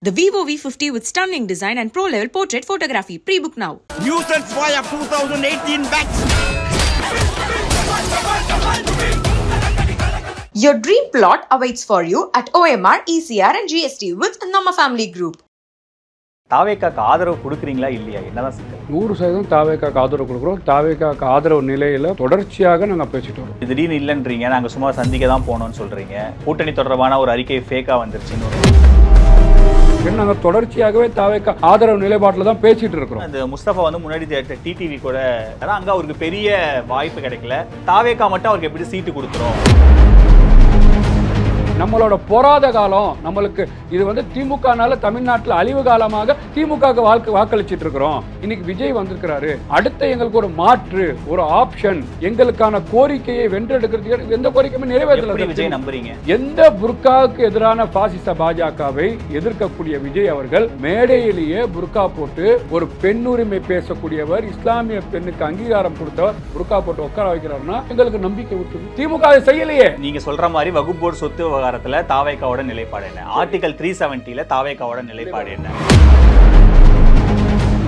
The Vivo V50 with stunning design and pro-level portrait photography. Pre-book now. Nuisance Fire 2018 batch. Your dream plot awaits for you at OMR, ECR and GST with Nama Family Group. தாவேக்காக்கு ஆதரவு கொடுக்குறீங்களா இல்லையா? என்னதான் சிக்கல்? 100% தாவேக்காக்கு ஆதரவு கொடுக்குறோம். தாவேக்காக்கு ஆதரவு நிலையில் தொடர்ச்சியாக நாங்கள் பேசிட்டு வரோம். திடீர்னு இல்லைன்றீங்க, நாங்கள் சும்மா சந்திக்க தான் போனோம்னு சொல்கிறீங்க. கூட்டணி தொடர்பான ஒரு அறிக்கை ஃபேக்காக வந்துருச்சுன்னு நாங்கள் தொடர்ச்சியாகவே தாவேக்கா ஆதரவு நிலைப்பாட்டில் தான் பேசிட்டு இருக்கிறோம். அந்த முஸ்தபா வந்து முன்னாடி டிடிவி கூட அங்கே அவருக்கு பெரிய வாய்ப்பு கிடைக்கல. தாவேக்கா மட்டும் அவருக்கு எப்படி சீட்டு கொடுக்குறோம்? நம்மளோட போராத காலம் நம்மளுக்கு இது வந்து திமுகனால தமிழ்நாட்டில் அழிவு காலமாக திமுக வாக்களிச்சிட்டு இருக்கிறோம். இன்னைக்கு விஜய் வந்திருக்கிறாரு. அடுத்த எங்களுக்கு ஒரு மாற்று, ஒரு ஆப்ஷன், எங்களுக்கான கோரிக்கையை வென்றெடுக்கிறதுக்கு எந்த கோரிக்கையுமே நிறைவேற்றல. விஜய் நம்புறீங்க? எந்த புர்காவுக்கு எதிரான பாசிச பாஜகவை எதிர்க்கக்கூடிய விஜய் அவர்கள் மேடையிலேயே புர்கா போட்டு ஒரு பெண்ணுரிமை பேசக்கூடியவர், இஸ்லாமிய பெண்ணுக்கு அங்கீகாரம் கொடுத்தவர், புர்கா போட்டு உட்கார வைக்கிறாருன்னா எங்களுக்கு நம்பிக்கை விட்டு திமுக அதை செய்யலையே. நீங்க சொல்ற மாதிரி வகுப்பு போர்டு சொத்து தாவேக்காவோட நிலைப்பாடு என்ன? ஆர்டிகல் 370 தாவேக்காவோட நிலைப்பாடு என்ன?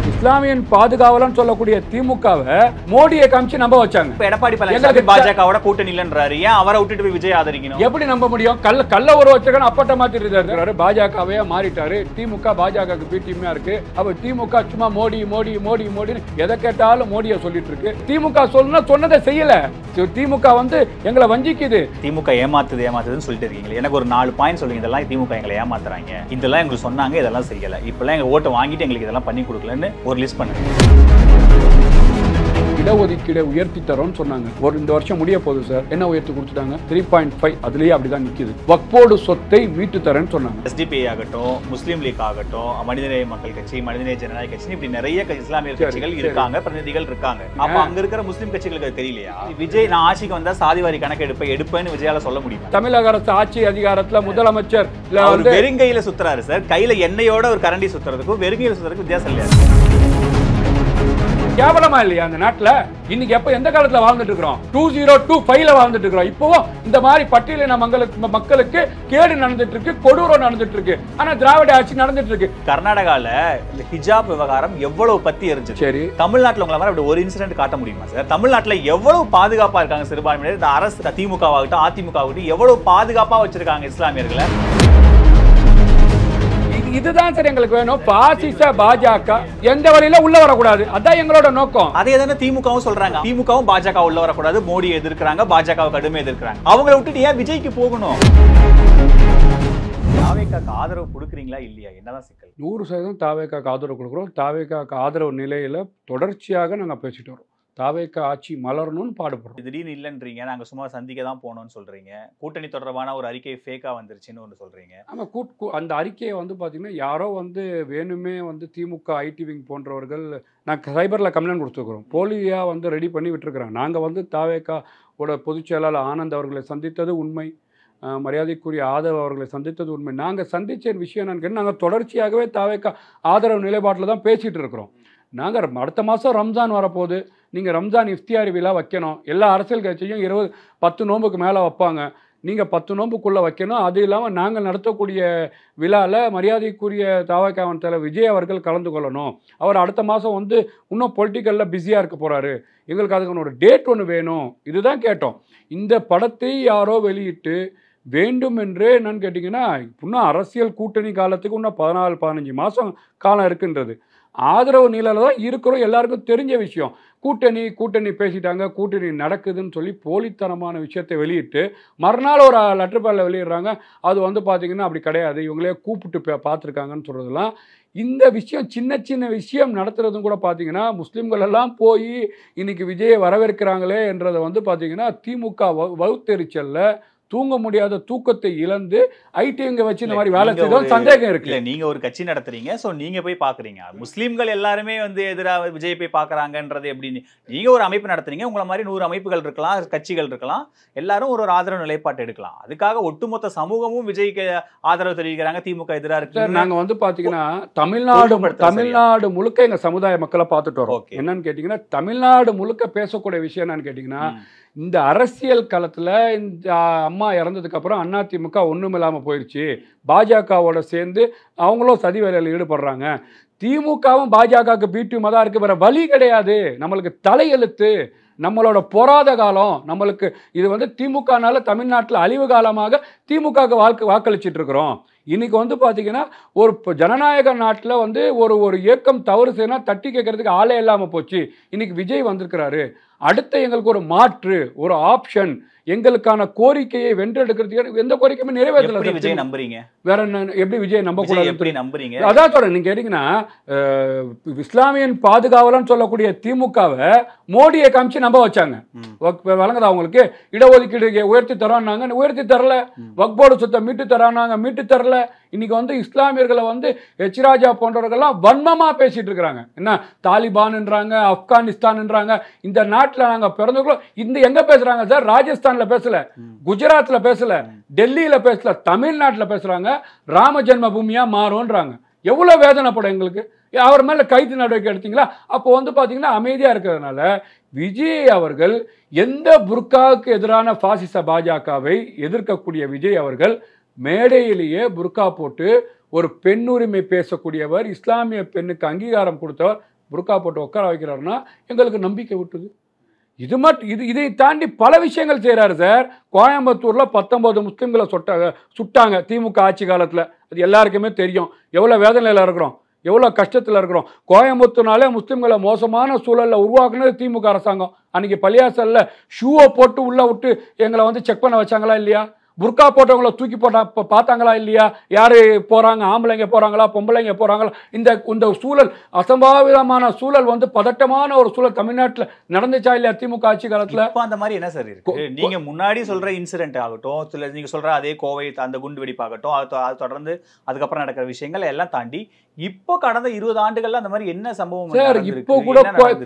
இஸ்லாமியன் பாதுகாவலன்னு சொல்லக்கூடிய திமுகவை மோடியை காமிச்சு நம்ப வச்சாங்க. எடப்பாடி பழனிசாமி பாஜகவோட கூட்டணி இல்லன்றாரு, ஏன் அவரை விட்டுட்டு போய் விஜய் ஆதரிக்கணும்? எப்படி நம்ப முடியும்? கள்ள ஒரு வச்சகன் அப்பட்ட மாத்திட்டு இருக்காரு. பாஜகவே மாறிட்டாரு. திமுக பாஜகவுக்கு பிடிஎம்மா இருக்கு. அப்ப திமுக சும்மா மோடி மோடி மோடி மோடின்னு எதை கேட்டாலும் மோடியை சொல்லிட்டு இருக்கு. திமுக சொன்னதை செய்யல. திமுக வந்து எங்களை வஞ்சிக்குது. திமுக ஏமாத்துதுன்னு சொல்லிட்டு இருக்கீங்க. எனக்கு ஒரு 4 பாயிண்ட் சொல்லுங்க. இதெல்லாம் திமுக எங்களை ஏமாத்துறாங்க, இதெல்லாம் எங்களுக்கு சொன்னாங்க, இதெல்லாம் செய்யல, இப்பெல்லாம் எங்க ஓட்டை வாங்கிட்டு எங்களுக்கு இதெல்லாம் பண்ணி கொடுக்கலன்னு ஒரு லிஸ்ட் பண்ணுங்க. இடஒதுக்கீடு உயர்த்தி தரோம்னு சொன்னாங்க. இந்த வருஷம் முடிய போகுது சார். என்ன உயர்த்தி கொடுத்துட்டாங்க? 3.5. அதுலயே அப்படிதான் நிக்குது. வக்போர்டு சொத்தை மீட்டு தரேன்னு சொன்னாங்க. எஸ்டிபி ஆகட்டும், முஸ்லீம் லீக் ஆகட்டும், மனிதநேய மக்கள் கட்சி, மனிதநேய ஜனநாயக கட்சி, இப்படி நிறைய இஸ்லாமிய கட்சிகள் இருக்காங்க, பிரதிநிதிகள் இருக்காங்க. அப்ப அங்க இருக்கிற முஸ்லீம் கட்சிகளுக்கு தெரியலையா? விஜய் நான் ஆட்சிக்கு வந்தா சாதிவாரி கணக்கு எடுப்பேன்னு விஜயால சொல்ல முடியும்? தமிழக அரசு ஆட்சி அதிகாரத்துல முதலமைச்சர் வெறுங்கையில சுத்துறாரு சார். கையில எண்ணெயோட ஒரு கரண்டி சுத்துறதுக்கும் வெறுங்கையில சுத்துறதுக்கும் வித்தியாசம் இல்லையா? கேவலமா இல்லையா அந்த நாட்டுல? இன்னைக்கு எப்ப எந்த காலத்துல வாழ்ந்துட்டு இருக்கிறோம்? 2025ல வாழ்ந்துட்டு இருக்கிறோம். இப்போ இந்த மாதிரி பட்டியலின மக்களுக்கு கேடு நடந்துட்டு இருக்கு, கொடூரம் நடந்துட்டு இருக்கு. ஆனா திராவிட ஆட்சி நடந்துட்டு இருக்கு. கர்நாடகால இந்த ஹிஜாப் விவகாரம் எவ்வளவு பத்தி எரிஞ்சு. சரி, தமிழ்நாட்டுல உங்களை மாதிரி அப்படி ஒரு இன்சிடென்ட் காட்ட முடியுமா சார்? தமிழ்நாட்டுல எவ்வளவு பாதுகாப்பா இருக்காங்க சிறுபான்மையினர்? இந்த அரசு திமுக ஆகட்டும், அதிமுக ஆகட்டும், எவ்வளவு பாதுகாப்பா வச்சிருக்காங்க இஸ்லாமியர்களை? இதுதான் சார் எங்களுக்கு வேணும். பாசிச பாஜக எந்த வழியில உள்ள வரக்கூடாது. அதான் எங்களோட நோக்கம். அதே தானே திமுகவும் சொல்றாங்க. திமுகவும் பாஜக உள்ள வரக்கூடாது, மோடி எதிர்க்கிறாங்க, பாஜகவை கடுமை எதிர்க்கிறாங்க. அவங்களை விட்டுட்டு ஏன் விஜய்க்கு போகணும்? தாவேக்காக்கு ஆதரவு கொடுக்குறீங்களா இல்லையா? என்னதான் சிக்கல்? 100% தாவேக்காக்கு ஆதரவு கொடுக்குறோம். தாவேக்காக்கு ஆதரவு நிலையில தொடர்ச்சியாக நாங்க பேசிட்டு வரோம். தாவேக்கா ஆட்சி மலரணும்னு பாடுபடுறோம். திடீர்னு இல்லைன்றீங்க, நாங்க சும்மா சந்திக்க தான் போனோம்னு சொல்றீங்க. கூட்டணி தொடர்பான ஒரு அறிக்கை ஃபேக்கா வந்துருச்சுன்னு ஒன்று சொல்றீங்க. ஆமா, அந்த அறிக்கையை வந்து பாத்தீங்கன்னா யாரோ வந்து வேணுமே வந்து திமுக ஐடி விங் போன்றவர்கள் நாங்கள் சைபரில் கம்ப்ளைண்ட் கொடுத்துருக்குறோம். போலியா வந்து ரெடி பண்ணி விட்டுருக்குறாங்க. நாங்கள் வந்து தாவேக்காவோட பொதுச் செயலாளர் ஆனந்த் அவர்களை சந்தித்தது உண்மை, மரியாதைக்குரிய ஆதரவு அவர்களை சந்தித்தது உண்மை. நாங்கள் சந்தித்த விஷயம் என்னன்னு நாங்கள் தொடர்ச்சியாகவே தாவேக்கா ஆதரவு நிலைப்பாட்டில் தான் பேசிகிட்டு இருக்கிறோம். நாங்கள் அடுத்த மாதம் ரம்ஜான் வரப்போகுது. நீங்கள் ரம்ஜான் இஃப்தியாரி விழா வைக்கணும். எல்லா அரசியல் கட்சியும் 10 நோம்புக்கு மேலே வைப்பாங்க. நீங்கள் 10 நோம்புக்குள்ளே வைக்கணும். அது இல்லாமல் நாங்கள் நடத்தக்கூடிய விழாவில் மரியாதைக்குரிய தாவேக்காவின் தலைவர் விஜய் அவர்கள் கலந்து கொள்ளணும். அவர் அடுத்த மாதம் வந்து இன்னும் பொலிட்டிக்கலில் பிஸியாக இருக்க போகிறாரு. எங்களுக்கு அதுக்கான ஒரு டேட் ஒன்று வேணும். இதுதான் கேட்டோம். இந்த படத்தை யாரோ வெளியிட்டு வேண்டும் என்றே என்னன்னு கேட்டிங்கன்னா, இன்னும் அரசியல் கூட்டணி காலத்துக்கு இன்னும் 14-15 மாதம் காலம் இருக்குன்றது. ஆதரவு நிலையில் தான் இருக்கிறோம். எல்லாருக்கும் தெரிஞ்ச விஷயம். கூட்டணி பேசிட்டாங்க, கூட்டணி நடக்குதுன்னு சொல்லி போலித்தனமான விஷயத்தை வெளியிட்டு மறுநாள் ஒரு லெட்டர் பேடில் வெளியிடுறாங்க. அது வந்து பார்த்திங்கன்னா அப்படி கிடையாது, இவங்களே கூப்பிட்டு பார்த்துருக்காங்கன்னு சொல்கிறதுலாம். இந்த விஷயம் சின்ன விஷயம் நடத்துறதும் கூட பார்த்திங்கன்னா முஸ்லீம்கள் எல்லாம் போய் இன்னைக்கு விஜயை வரவேற்கிறாங்களே என்றதை வந்து பார்த்திங்கன்னா திமுக வகுத்தெரிச்சலில் தூங்க முடியாத தூக்கத்தை இழந்து ஐடிங்க வச்சு இந்த மாதிரி வேலை செய்தோம் சந்தேகம் இருக்கு. நீங்க ஒரு கட்சி நடத்துறீங்க, சோ நீங்க போய் பாக்குறீங்க. முஸ்லீம்கள் எல்லாருமே வந்து எதிராக விஜய் போய் பாக்குறாங்கன்றது எப்படி? நீங்க ஒரு அமைப்பு நடத்துறீங்க, உங்களை மாதிரி 100 அமைப்புகள் இருக்கலாம், கட்சிகள் இருக்கலாம், எல்லாரும் ஒரு ஆதரவு நிலைப்பாட்டு எடுக்கலாம். அதுக்காக ஒட்டுமொத்த சமூகமும் விஜய்க்கு ஆதரவு தெரிவிக்கிறாங்க, திமுக எதிராக இருக்கு. நாங்க வந்து பாத்தீங்கன்னா தமிழ்நாடு முழுக்க எங்க சமுதாய மக்களை பார்த்துட்டு வரோம். என்னன்னு கேட்டீங்கன்னா தமிழ்நாடு முழுக்க பேசக்கூடிய விஷயம் என்னன்னு கேட்டீங்கன்னா இந்த அரசியல் களத்தில் இந்த அம்மா இறந்ததுக்கப்புறம் அதிமுக ஒன்றும் இல்லாமல் போயிடுச்சு, பாஜகவோட சேர்ந்து அவங்களும் சதி வேலையில் ஈடுபடுறாங்க, திமுகவும் பாஜகவுக்கு பீட்டியுமாக தான் இருக்குது, வேறு வழி கிடையாது, நம்மளுக்கு தலையெழுத்து, நம்மளோட போராத காலம், நம்மளுக்கு இது வந்து திமுகனால தமிழ்நாட்டில் அழிவு காலமாக திமுகவுக்கு வாக்களிச்சிட்டு இருக்கிறோம். இன்னைக்கு வந்து பார்த்தீங்கன்னா ஒரு ஜனநாயக நாட்டில் வந்து ஒரு இயக்கம் தவறு செய்யணும் தட்டி கேட்கறதுக்கு ஆளே இல்லாமல் போச்சு. இன்னைக்கு விஜய் வந்திருக்கிறாரு, அடுத்த எங்களுக்கு ஒரு மாற்று, ஒரு ஆப்ஷன், எங்களுக்கான கோரிக்கையை வென்றெடுக்கிறதுக்கு எந்த கோரிக்கையுமே நிறைவேற்றல. விஜய் நம்புறீங்க வேற என்ன, எப்படி விஜய் நம்ப கூடாது? எப்படி நம்புறீங்க? அதான் சொல்றேன். நீங்க கேட்டீங்கன்னா இஸ்லாமியன் பாதுகாவலன்னு சொல்லக்கூடிய திமுகவை மோடியை காமிச்சு நம்ப வச்சாங்க. வழங்குதா அவங்களுக்கு இடஒதுக்கீடு உயர்த்தி தரான்னாங்க, உயர்த்தி தரல. வக்போர்டு சொத்தை மீட்டு தரானாங்க, மீட்டு தரல. இன்னைக்கு வந்து இஸ்லாமியர்களை வந்து எச் ராஜா போன்றவர்கள்லாம் வன்மமா பேசிட்டு இருக்கிறாங்க. என்ன தாலிபான்ன்றாங்க, ஆப்கானிஸ்தான்ன்றாங்க. இந்த நாட்டில் நாங்க பிறந்தவங்களும் இந்த எங்க பேசுறாங்க சார்? ராஜஸ்தான்ல பேசல, குஜராத்ல பேசல, டெல்லியில பேசல, தமிழ்நாட்டுல பேசுறாங்க. ராம ஜென்ம பூமியா மாறும்ன்றாங்க. எவ்வளவு வேதனைப்படும் எங்களுக்கு. அவர் மேல கைது நடவடிக்கை எடுத்தீங்களா? அப்போ வந்து பாத்தீங்கன்னா அமைதியா இருக்கிறதுனால விஜய் அவர்கள் எந்த புர்காவுக்கு எதிரான பாசிச பாஜகவை எதிர்க்கக்கூடிய விஜய் அவர்கள் மேடையிலேயே புர்கா போட்டு ஒரு பெண்ணுரிமை பேசக்கூடியவர், இஸ்லாமிய பெண்ணுக்கு அங்கீகாரம் கொடுத்தவர் புர்கா போட்டு உட்கார வைக்கிறாருன்னா எங்களுக்கு நம்பிக்கை விட்டுது. இதை தாண்டி பல விஷயங்கள் செய்கிறாரு சார். கோயம்புத்தூர்ல 19 முஸ்லிம்களை சுட்டாங்க திமுக ஆட்சி காலத்தில். அது எல்லாருக்குமே தெரியும். எவ்வளோ வேதனையில் இருக்கிறோம், எவ்வளோ கஷ்டத்தில் இருக்கிறோம். கோயம்புத்தூர்னாலே முஸ்லிம்களை மோசமான சூழலில் உருவாக்குனது திமுக அரசாங்கம். அன்னைக்கு பள்ளியாசல்ல ஷூவை போட்டு உள்ள விட்டு எங்களை வந்து செக் பண்ண வச்சாங்களா இல்லையா? புர்கா போட்டவங்களை தூக்கி பார்த்தாங்களா இல்லையா? யாரு போறாங்க, ஆம்பளைங்க போறாங்களா, பொம்பளைங்க போறாங்களா? இந்த சூழல், அசம்பாவிதமான சூழல் வந்து பதட்டமான ஒரு சூழல் தமிழ்நாட்டில் நடந்துச்சா இல்லையா திமுக ஆட்சி காலத்துல? அந்த மாதிரி என்ன சார் இருக்கு? நீங்க முன்னாடி சொல்ற இன்சிடென்ட் ஆகட்டும், நீங்க சொல்ற அதே கோவை அந்த குண்டு வெடிப்பாகட்டும், அது தொடர்ந்து அதுக்கப்புறம் நடக்கிற விஷயங்கள் எல்லாம் தாண்டி இப்போ கடந்த 20 ஆண்டுகள்ல அந்த மாதிரி என்ன சம்பவம் சார்? இப்போ கூட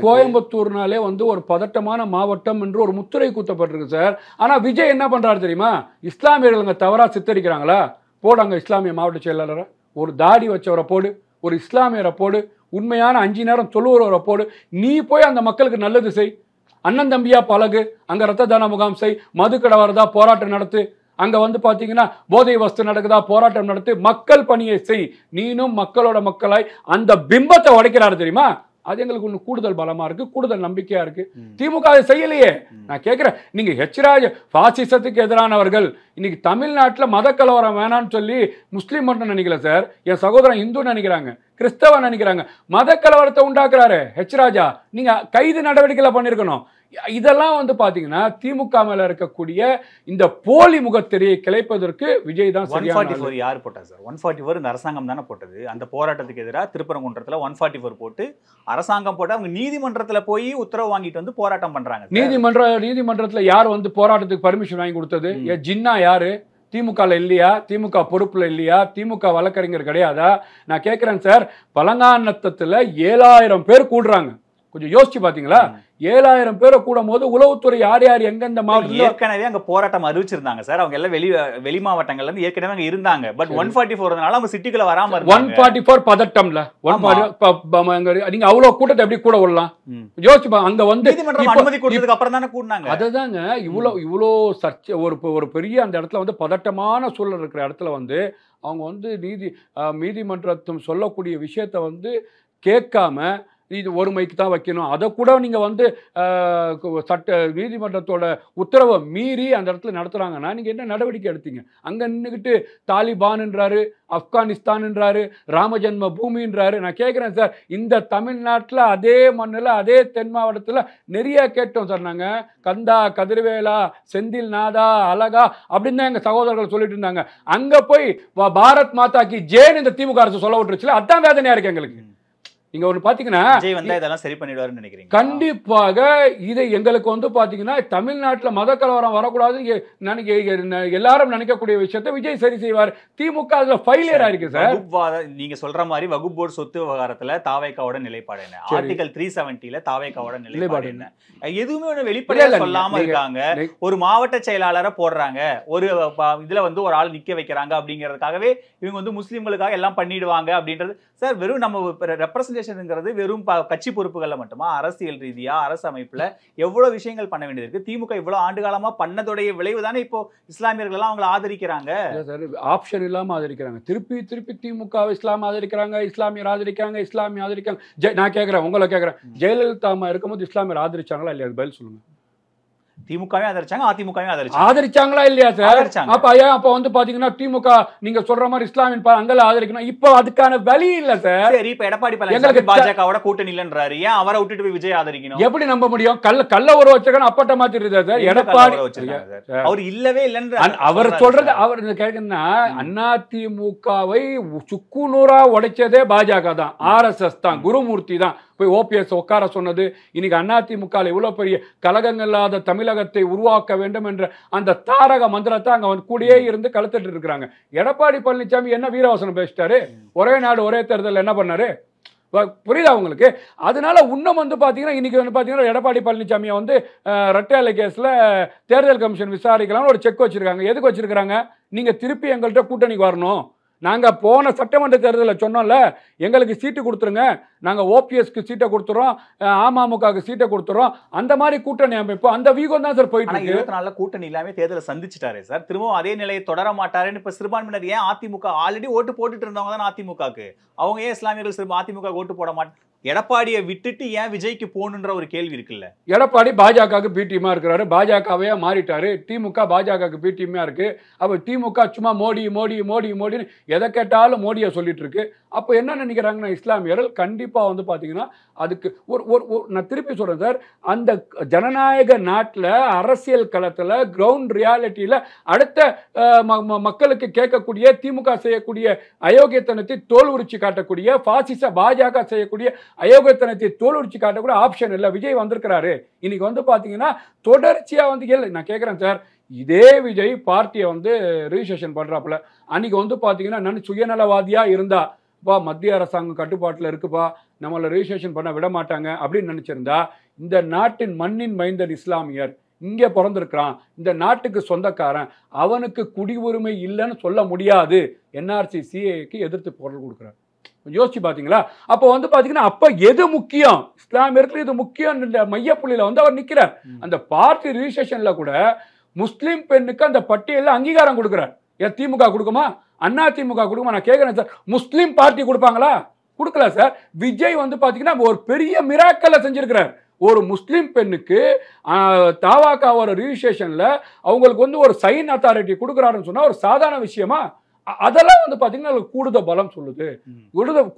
கோயம்புத்தூர்னாலே வந்து ஒரு பதட்டமான மாவட்டம் என்று ஒரு முத்திரை குத்தப்பட்டிருக்கு சார். ஆனா விஜய் என்ன பண்றாரு தெரியுமா? இஸ்லாமியர்கள் தவறா சித்தரிக்கிறாங்களா? போடாங்க இஸ்லாமிய மாவட்ட செயலாளரை, ஒரு தாடி வச்சவரை போடு, ஒரு இஸ்லாமியரை போடு, உண்மையான 5 நேரம் தொழுவரை போடு. நீ போய் அந்த மக்களுக்கு நல்லது செய், அண்ணன் தம்பியா பழகு, அங்க ரத்த தான முகாம் செய், மதுக்கடை வருதா போராட்டம் நடத்து, அங்க வந்து பாத்தீங்கன்னா போதை வஸ்து நடக்குதா போராட்டம் நடத்து, மக்கள் பணியை செய். நீனும் மக்களோட மக்களாய் அந்த பிம்பத்தை உடைக்கிறாரு தெரியுமா? அது எங்களுக்கு ஒண்ணு கூடுதல் பலமா இருக்கு, கூடுதல் நம்பிக்கையா இருக்கு. திமுக அதை செய்யலையே. நான் கேட்கிறேன், நீங்க எச் ராஜா பாசிசத்துக்கு எதிரானவர்கள், இன்னைக்கு தமிழ்நாட்டில் மத கலவரம் வேணான்னு சொல்லி முஸ்லீம் மட்டும் நினைக்கல சார், என் சகோதரன் இந்து நினைக்கிறாங்க, கிறிஸ்தவ நினைக்கிறாங்க. மத கலவரத்தை உண்டாக்குறாரு எச் ராஜா. நீங்க கைது நடவடிக்கைகளை பண்ணிருக்கணும். இதெல்லாம் வந்து பாத்தீங்கன்னா திமுக மேல இருக்கக்கூடிய இந்த போலி முகத்திரையை கிளைப்பதற்கு விஜய் தான். 144 யார் போட்டா சார்? 144 இந்த அரசாங்கம் தானே போட்டது. அந்த போராட்டத்துக்கு எதிராக திருப்பரங்குன்றத்துல 144 போட்டு அரசாங்கம் போட்டு அவங்க நீதிமன்றத்துல போய் உத்தரவு வாங்கிட்டு வந்து போராட்டம் பண்றாங்க. நீதிமன்றத்துல யார் வந்து போராட்டத்துக்கு பர்மிஷன் வாங்கி கொடுத்தது? ஜின்னா யாரு? திமுக இல்லையா? திமுக பொறுப்புல இல்லையா? திமுக வழக்கறிஞர் கிடையாதா? நான் கேட்கிறேன் சார், பழங்காநத்தத்துல 7000 பேர் கூடுறாங்க. கொஞ்சம் யோசிச்சு பாத்தீங்களா? 7000 பேரை கூடும் போது உளவுத்துறை யார் யார் எங்கெந்த மாவட்டத்தில் ஏற்கனவே அங்க போராட்டம் அறிவிச்சிருந்தாங்க சார். அவங்க எல்லாம் வெளி மாவட்டங்கள்ல இருந்து ஏற்கனவே அங்க இருந்தாங்க. பட் 144 அவங்க சிட்டிக்குள்ள வராம இருந்தாங்க. 144 பதட்டம்ல நீங்க அவ்வளவு கூட்டத்தை எப்படி கூட விடலாம்? யோசிச்சு அங்க வந்து அனுமதி கொடுத்ததுக்கு அப்புறம் தானே கூடுனாங்க. அதுதாங்க இவ்வளோ சர்ச்சை. ஒரு பெரிய அந்த இடத்துல வந்து பதட்டமான சூழல் இருக்கிற இடத்துல வந்து அவங்க வந்து நீதிமன்றத்தும் சொல்லக்கூடிய விஷயத்த வந்து கேட்காம இது ஒரு மைக்கு தான் வைக்கணும், அதை கூட நீங்க வந்து நீதிமன்றத்தோட உத்தரவை மீறி அந்த இடத்துல நடத்துறாங்கன்னா நீங்க என்ன நடவடிக்கை எடுத்தீங்க? அங்க நின்றுக்கிட்டு தாலிபான்ன்றாரு, ஆப்கானிஸ்தான்ன்றாரு, ராமஜென்ம பூமின்றாரு. நான் கேட்கிறேன் சார், இந்த தமிழ்நாட்டில் அதே மண்ணில் அதே தென் மாவட்டத்தில் நிறைய கேட்டோம் சார். நாங்க கந்தா, கதிர்வேலா, செந்தில் நாதா, அழகா அப்படின்னு தான் எங்க சகோதரர்கள் சொல்லிட்டு இருந்தாங்க. அங்க போய் பாரத் மாதா கி ஜெயின் இந்த திமுக அரசு சொல்ல விட்டுருச்சுல, அதான் வேதனையா இருக்கு எங்களுக்கு. நீங்க ஒண்ணு பாத்தீங்கன்னா இதெல்லாம் சரி பண்ணிடுவாருன்னு நினைக்கிறீங்க? கண்டிப்பாக இதை எங்களுக்கு வந்து பாத்தீங்கன்னா தமிழ்நாட்டில் மத கலவரம் வரக்கூடாது எல்லாரும் நினைக்கக்கூடிய விஷயத்தை விஜய் சரி செய்வார். திமுக அதுல ஃபெயிலியர் ஆயிருக்கு சார். நீங்க சொல்ற மாதிரி வகுப்பு போர்டு சொத்து விவகாரத்துல தாவேக்காவோட நிலைப்பாடு என்ன? ஆர்டிகல் 370ல தாவேக்காவோட நிலைப்பாடு என்ன? எதுவுமே வெளிப்படையா சொல்லாம இருக்காங்க. ஒரு மாவட்ட செயலாளரை போடுறாங்க, ஒரு இதுல வந்து ஒரு ஆள் நிக்க வைக்கிறாங்க அப்படிங்கிறதுக்காகவே இவங்க வந்து முஸ்லிம்களுக்காக எல்லாம் பண்ணிடுவாங்க அப்படின்றது சார். வெறும் நம்ம ரெப்ரசன்டேஷன் ரிஜிஸ்ட்ரேஷனுங்கிறது வெறும் கட்சி பொறுப்புகள்ல மட்டுமா, அரசியல் ரீதியா அரசு அமைப்புல எவ்வளவு விஷயங்கள் பண்ண வேண்டியது இருக்கு. திமுக இவ்வளவு ஆண்டு காலமா பண்ணதுடைய விளைவு தானே இப்போ இஸ்லாமியர்கள் எல்லாம் அவங்களை ஆதரிக்கிறாங்க. ஆப்ஷன் இல்லாம ஆதரிக்கிறாங்க. திருப்பி திருப்பி திமுக இஸ்லாம் ஆதரிக்கிறாங்க, இஸ்லாமியர் ஆதரிக்காங்க, இஸ்லாமிய ஆதரிக்காங்க. நான் கேட்கிறேன், உங்களை கேட்கிறேன், ஜெயலலிதா அம்மா இருக்கும்போது இஸ்லாமியர் ஆதரிச்சாங்களா இல்லையா? பதில் சொல்லுங்க. திமுகவே ஆதரிச்சாங்க, அதிமுகவே ஆதரிச்சாங்களா இல்லையா சார்? அப்ப ஏன் அப்ப வந்து பாத்தீங்கன்னா திமுக நீங்க சொல்ற மாதிரி இஸ்லாமியன் அங்கெல்லாம் ஆதரிக்கணும். இப்போ அதுக்கான வழி இல்ல சார். சரி, இப்ப எடப்பாடி பழனிசாமி பாஜகவோட கூட்டணி இல்லன்றாரு, ஏன் அவரை விட்டுட்டு போய் விஜய் ஆதரிக்கணும்? எப்படி நம்ப முடியும்? கள்ள ஒரு வச்சகன் அப்பட்ட மாத்திருந்தார் சார் எடப்பாடி. அவர் இல்லவே இல்லன்ற அவர் சொல்றது அவர் கேக்குன்னா, அதிமுகவை சுக்குநூறா உடைச்சதே பாஜக தான், RSS தான், குருமூர்த்தி தான் போய் OPS உட்கார சொன்னது. இன்னைக்கு அதிமுக இவ்வளவு பெரிய கலகங்கள் இல்லாத தமிழகத்தை உருவாக்க வேண்டும் என்ற அந்த தாரக மந்திரத்தை அங்க வந்து கூடயே இருந்து கழுத்துட்டு இருக்கிறாங்க. எடப்பாடி பழனிசாமி என்ன வீரவசனம் பேசிட்டாரு? ஒரே நாடு ஒரே தேர்தல் என்ன பண்ணாரு? புரியுதா உங்களுக்கு? அதனால இன்னும் வந்து பாத்தீங்கன்னா இன்னைக்கு வந்து பாத்தீங்கன்னா எடப்பாடி பழனிசாமியை வந்து ரெட்டையாலை கேஸ்ல தேர்தல் கமிஷன் விசாரிக்கலாம்னு ஒரு செக் வச்சிருக்காங்க. எதுக்கு வச்சிருக்காங்க? நீங்க திருப்பி எங்கள்கிட்ட கூட்டணிக்கு வரணும். நாங்க போன சட்டமன்ற தேர்தலில் சொன்னோம்ல, எங்களுக்கு சீட்டு கொடுத்துருங்க, நாங்க OPSக்கு சீட்டை கொடுத்துறோம், அமமுகவுக்கு சீட்டை கொடுத்துறோம். அந்த மாதிரி கூட்டணி அமைப்பு அந்த வீகம் தான் சார் போயிட்டு இருக்கு. 24 கூட்டணி இல்லாம தேர்தலை சந்திச்சிட்டாரு சார். திரும்பவும் அதே நிலையை தொடர மாட்டாருன்னு இப்ப சிறுபான்மையினர் ஏன் அதிமுக ஆல்ரெடி ஓட்டு போட்டுட்டு இருந்தவங்க தான் அதிமுகக்கு, அவங்க ஏன் இஸ்லாமியர்கள் அதிமுக ஓட்டு போட மாட்டாங்க? எடப்பாடியை விட்டுட்டு ஏன் விஜய்க்கு போகணுன்ற ஒரு கேள்வி இருக்குல்ல. எடப்பாடி பாஜகவுக்கு பி டீமா இருக்கிறாரு, பாஜகவே மாறிட்டாரு. திமுக பாஜகவுக்கு பி டீமா இருக்கு. அப்ப திமுக சும்மா மோடி மோடி மோடி மோடின்னு எதை கேட்டாலும் மோடியை சொல்லிட்டு இருக்கு. அப்போ என்ன நினைக்கிறாங்கன்னா இஸ்லாமியர்கள் கண்டிப்பா வந்து பாத்தீங்கன்னா அதுக்கு நான் திருப்பி சொல்றேன் சார், அந்த ஜனநாயக நாட்டில் அரசியல் களத்தில் கிரவுண்ட் ரியாலிட்டியில அடுத்த மக்களுக்கு கேட்கக்கூடிய திமுக செய்யக்கூடிய அயோக்கியத்தனத்தை தோல் உரிச்சு காட்டக்கூடிய, பாசிச பாஜக செய்யக்கூடிய அயோக்கியத்தனத்தை தோல் உரிச்சு காட்டக்கூடிய ஆப்ஷன் இல்லை. விஜய் வந்திருக்கிறாரு. இன்னைக்கு வந்து பாத்தீங்கன்னா தொடர்ச்சியா வந்து நான் கேட்கிறேன் சார், இதே விஜய் பார்ட்டியை வந்து ரிஜிஸ்ட்ரேஷன் பண்றாப்புல, அன்னைக்கு வந்து பாத்தீங்கன்னா நான் சுயநலவாதியா இருந்தா மத்திய அரசாங்கம் கட்டுப்பாட்டில் இருக்குப்பா, நம்மளை ரிஜிஸ்ட்ரேஷன் பண்ண விட மாட்டாங்க அப்படின்னு நினைச்சிருந்தா, இந்த நாட்டின் மண்ணின் மைந்தர் இஸ்லாமியர் இங்கே பிறந்திருக்கிறான், இந்த நாட்டுக்கு சொந்தக்காரன், அவனுக்கு குடியுரிமை இல்லைன்னு சொல்ல முடியாது. NRC CAAக்கு எதிர்த்து குரல் கொடுக்குறாரு. யோசிச்சு பாத்தீங்களா? அப்போ வந்து பாத்தீங்கன்னா அப்ப எது முக்கியம்? இஸ்லாமியர்கள் இது முக்கியம் மையப்புள்ளியில வந்து அவர் நிக்கிறார். அந்த பார்ட்டி ரிஜிஸ்ட்ரேஷன்ல கூட முஸ்லிம் பெண்ணுக்கு அந்த பட்டியலில் அங்கீகாரம் கொடுக்கிறார். திமுக கொடுக்குமா? அதிமுக கொடுக்குமா? நான் கேட்கிறேன் சார், முஸ்லிம் பார்ட்டி கொடுப்பாங்களா? கொடுக்கல சார். விஜய் வந்து பாத்தீங்கன்னா ஒரு பெரிய மிராக்கலை செஞ்சிருக்கிறார். ஒரு முஸ்லிம் பெண்ணுக்கு தாவாக்காவோட ரிஜிஸ்ட்ரேஷன்ல அவங்களுக்கு வந்து ஒரு சைன் அத்தாரிட்டி கொடுக்குறாருன்னு சொன்னா ஒரு சாதாரண விஷயமா? அதெல்லாம் வந்து பாத்தீங்கன்னா கூடுதல் பலம் சொல்லுது,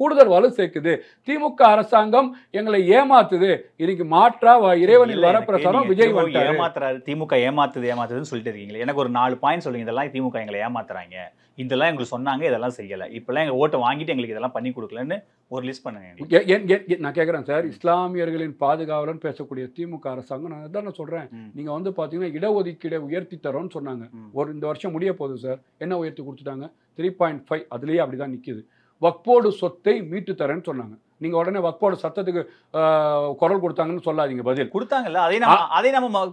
கூடுதல் வலு சேர்க்குது. திமுக அரசாங்கம் எங்களை ஏமாத்துது, இன்னைக்கு மாற்றா இறைவனின் வரப்பிரசாரம் விஜய் ஏமாத்துறாரு. திமுக ஏமாத்துதுன்னு சொல்லிட்டு இருக்கீங்களே, எனக்கு ஒரு 4 பாயிண்ட் சொல்லுங்க. இதெல்லாம் திமுக எங்களை ஏமாத்துறாங்க, இதெல்லாம் எங்களுக்கு சொன்னாங்க, இதெல்லாம் செய்யல, இப்பெல்லாம் எங்க ஓட்டை வாங்கிட்டு எங்களுக்கு இதெல்லாம் பண்ணி கொடுக்கலன்னு ஒரு லிஸ்ட் பண்ணுங்க. நான் கேட்கிறேன் சார், இஸ்லாமியர்களின் பாதுகாவலன் பேசக்கூடிய திமுக அரசாங்கம், நான் அதான் சொல்றேன், நீங்க வந்து பாத்தீங்கன்னா இடஒதுக்கீடை உயர்த்தி தரோம்னு சொன்னாங்க. இந்த வருஷம் முடிய போகுது சார், என்ன உயர்த்தி கொடுத்துட்டாங்க? 3.5, அதுலயே அப்படிதான் நிக்குது. வக்போர்டு சொத்தை மீட்டு தரேன்னு சொன்னாங்க. நீங்க உடனே வக்போர்டு சட்டத்துக்கு குரல் கொடுத்தாங்கன்னு சொல்லாதீங்க. பதில் கொடுத்தாங்கல்ல, அதை நம்ம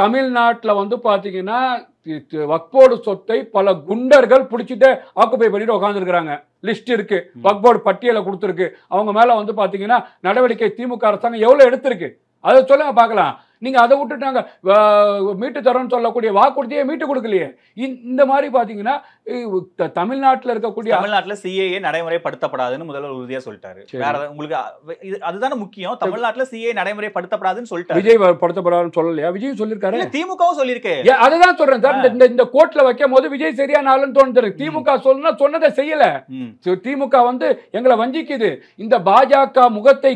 தமிழ்நாட்டுல வந்து பாத்தீங்கன்னா வக்போர்டு சொத்தை பல குண்டர்கள் பிடிச்சிட்டு ஆக்குபை பண்ணிட்டு உட்காந்துருக்காங்க. லிஸ்ட் இருக்கு, வக்போர்டு பட்டியலை கொடுத்துருக்கு. அவங்க மேல வந்து பாத்தீங்கன்னா நடவடிக்கை திமுக அரசாங்கம் எவ்வளவு எடுத்திருக்கு அதை சொல்லுங்க பார்க்கலாம். நீங்க அதை விட்டுட்டாங்க மீட்டு தரோன்னு சொல்லக்கூடிய வாக்குறுதியை மீட்டு கொடுக்கலையே. இந்த மாதிரி பாத்தீங்கன்னா தமிழ்நாட்டில் இருக்கக்கூடிய CAA நடைமுறைப்படுத்தப்படாதுன்னு முதல்வர் உறுதியா சொல்லிட்டாரு. வேற உங்களுக்கு அதுதானே முக்கியம். தமிழ்நாட்டுல CAA நடைமுறைப்படுத்தப்படாதுன்னு சொல்லிட்டாரு. விஜய் படுத்தப்படாதுன்னு சொல்லலையா? விஜய் சொல்லிருக்காரு, திமுகவும் சொல்லிருக்கு. அதுதான் சொல்றேன் சார், இந்த கோர்ட்ல வைக்கும் போது விஜய் சரியான ஆளுன்னு தோணுது. திமுக சொன்னதை செய்யல. திமுக வந்து எங்களை வஞ்சிக்குது. இந்த பாஜக முகத்தை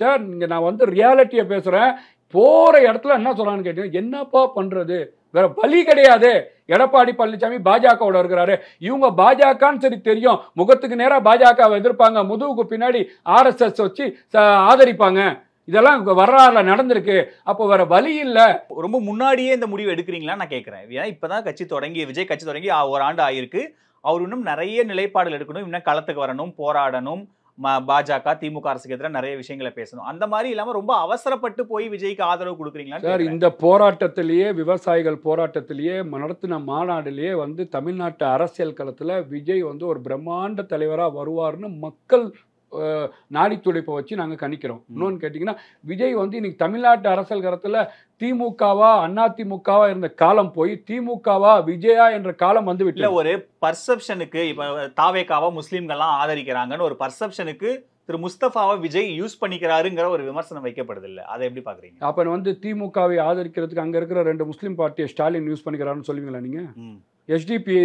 சார், நீங்க நான் வந்து ரியாலிட்டியை பேசுறேன். போற இடத்துல என்ன சொல்றான்னு கேட்டீங்கன்னா, என்னப்பா பண்றது, வேற வழி கிடையாது. எடப்பாடி பழனிசாமி பாஜகவோட இருக்கிறாரு. இவங்க பாஜகன்னு சரி தெரியும், முகத்துக்கு நேரா பாஜக எதிர்ப்பாங்க, முதுகுக்கு பின்னாடி RSS வச்சு ஆதரிப்பாங்க. இதெல்லாம் வரலாறுல நடந்திருக்கு. அப்போ வேற வழி இல்ல. ரொம்ப முன்னாடியே இந்த முடிவு எடுக்கிறீங்களா நான் கேட்கிறேன். ஏன்னா இப்பதான் கட்சி தொடங்கி, விஜய் கட்சி தொடங்கி 1 ஆண்டு ஆயிருக்கு. அவர் இன்னும் நிறைய நிலைப்பாடுகள் எடுக்கணும், இன்னும் களத்துக்கு வரணும், போராடணும், பாஜக திமுக அரசுக்கு எதிராக நிறைய விஷயங்களை பேசணும். அந்த மாதிரி இல்லாம ரொம்ப அவசரப்பட்டு போய் விஜய்க்கு ஆதரவு கொடுக்குறீங்களா சார்? இந்த போராட்டத்திலேயே, விவசாயிகள் போராட்டத்திலேயே நடத்தின மாநாடுலயே வந்து தமிழ்நாட்டு அரசியல் களத்துல விஜய் வந்து ஒரு பிரம்மாண்ட தலைவரா வருவார்னு மக்கள் நாடி துடைப்பை வச்சு நாங்கள் கணிக்கிறோம். இன்னொன்று கேட்டிங்கன்னா, விஜய் வந்து இன்னைக்கு தமிழ்நாட்டு அரசியல் களத்தில் திமுகவா அதிமுகவா இருந்த காலம் போய் திமுகவா விஜயா என்ற காலம் வந்து விட்டு ஒரு பர்செப்ஷனுக்கு இப்ப தாவேக்காவா முஸ்லீம்கள்லாம் ஆதரிக்கிறாங்கன்னு ஒரு பர்செப்ஷனுக்கு திரு முஸ்தபாவை விஜய் யூஸ் பண்ணிக்கிறாருங்கிற ஒரு விமர்சனம் வைக்கப்படுது இல்ல, அதை எப்படி பாக்குறீங்க? அப்ப வந்து திமுகவை ஆதரிக்கிறதுக்கு அங்க இருக்கிற 2 முஸ்லீம் பார்ட்டியை ஸ்டாலின் யூஸ் பண்ணிக்கிறாருன்னு சொல்லுவீங்களா நீங்க? எஸ்டிபி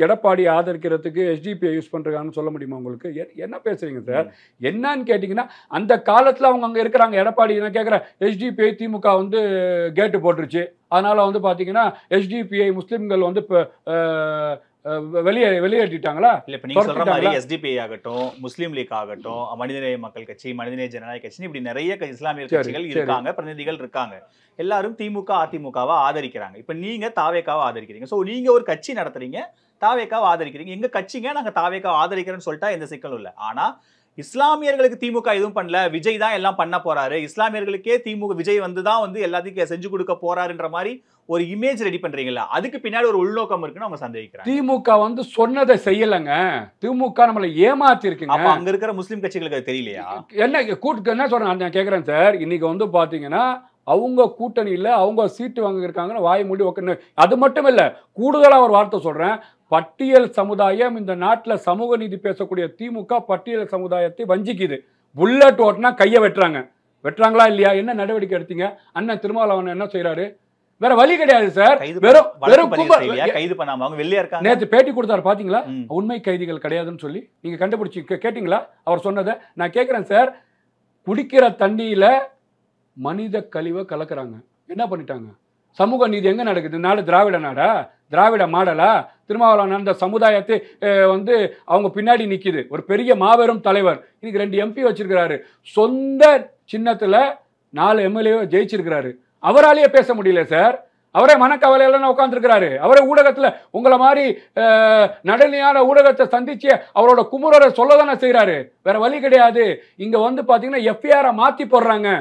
எடப்பாடி ஆதரிக்கிறதுக்கு எஸ்டிபிஐ யூஸ் பண்றாங்கன்னு சொல்ல முடியுமா உங்களுக்கு? என்ன பேசுறீங்க சார்? என்னன்னு கேட்டீங்கன்னா, அந்த காலத்துல அவங்க அங்க இருக்கிறாங்க. எடப்பாடி நான் கேட்கிறேன், எஸ்டிபிஐ திமுக வந்து கேட்டு போட்டுருச்சு, அதனால வந்து பாத்தீங்கன்னா எஸ்டிபிஐ முஸ்லிம்கள் வந்து வெளியேற்றிட்டாங்களா? இல்ல இப்ப நீங்க சொல்ற மாதிரி எஸ்டிபிஐ ஆகட்டும், முஸ்லீம் லீக் ஆகட்டும், மனிதநேய மக்கள் கட்சி, மனிதநேய ஜனநாயக கட்சி, இப்படி நிறைய இஸ்லாமிய கட்சிகள் இருக்காங்க, பிரதிநிதிகள் இருக்காங்க. எல்லாரும் திமுக அதிமுகவை ஆதரிக்கிறாங்க. இப்ப நீங்க தாவேக்காவை ஆதரிக்கிறீங்க. சோ நீங்க ஒரு கட்சி நடத்துறீங்க, தாவேக்காவை ஆதரிக்கிறீங்க. எங்க கட்சிங்க நாங்க தாவேக்காவை ஆதரிக்கிறேன்னு சொல்லிட்டா எந்த சிக்கலும் இல்லை. ஆனா இஸ்லாமியர்களுக்கு திமுக எதுவும் பண்ணல, விஜய் தான் எல்லாம் பண்ண போறாரு, இஸ்லாமியர்களுக்கே திமுக விஜய் வந்து தான் வந்து எல்லாத்தையும் செஞ்சு கொடுக்க போறாருன்ற மாதிரி ஒரு இமேஜ் ரெடி பண்றீங்களா? அதுக்கு பின்னாடி ஒரு உள்நோக்கம் இருக்குன்னு அவங்க சந்தேகிக்கிறாங்க. திமுக வந்து சொன்னதை செய்யலங்க, திமுக நம்மளை ஏமாத்தி இருக்குங்க. அப்ப அங்க இருக்கிற முஸ்லிம் கட்சிகளுக்கு அது தெரியலையா? என்ன கூட்டு என்ன சொல்றேன் நான் கேட்கிறேன் சார். இன்னைக்கு வந்து பாத்தீங்கன்னா அவங்க கூட்டணியில அவங்க சீட்டு வாங்க இருக்காங்கன்னு வாய் மூடி உட்காந்து. அது மட்டும் இல்ல, கூடுதலா ஒரு வார்த்தை சொல்றேன். பட்டியல் சமுதாயம் இந்த நாட்டில் சமூக நீதி பேசக்கூடிய திமுக பட்டியல் சமுதாயத்தை வஞ்சிக்குது. புல்லட் ஓட்டுனா கையை வெட்டுறாங்களா இல்லையா? என்ன நடவடிக்கை எடுத்தீங்க? அண்ணன் திருமாவளவன் என்ன செய்யறாரு? வேற வழி கிடையாது சார். நேற்று பேட்டி கொடுத்தாரு பாத்தீங்களா? உண்மை கைதிகள் கிடையாதுன்னு சொல்லி நீங்க கண்டுபிடிச்சு கேட்டீங்களா அவர் சொன்னதை? நான் கேட்கிறேன் சார், குடிக்கிற தண்ணியில மனித கழிவை கலக்குறாங்க. என்ன பண்ணிட்டாங்க? சமூக நீதி எங்க நடக்குது? நாடு திராவிட நாடா? திராவிட மாடலா? திருமாவளவன் அந்த சமுதாயத்தை வந்து அவங்க பின்னாடி நிக்குது. ஒரு பெரிய மாபெரும் தலைவர், இன்னைக்கு 2 MP வச்சிருக்கிறாரு. சொந்த சின்னத்துல 4 MLA ஜெயிச்சிருக்கிறாரு. அவராலேயே பேச முடியல சார். அவரே மனக்கவலையில உட்காந்துருக்கிறாரு. அவரே ஊடகத்துல உங்களை மாதிரி நடுநிலையான ஊடகத்தை சந்திச்சு அவரோட குமுறரை சொல்லதானே செய்யறாரு. வேற வழி கிடையாது. இங்க வந்து பாத்தீங்கன்னா FIR மாத்தி போடுறாங்க.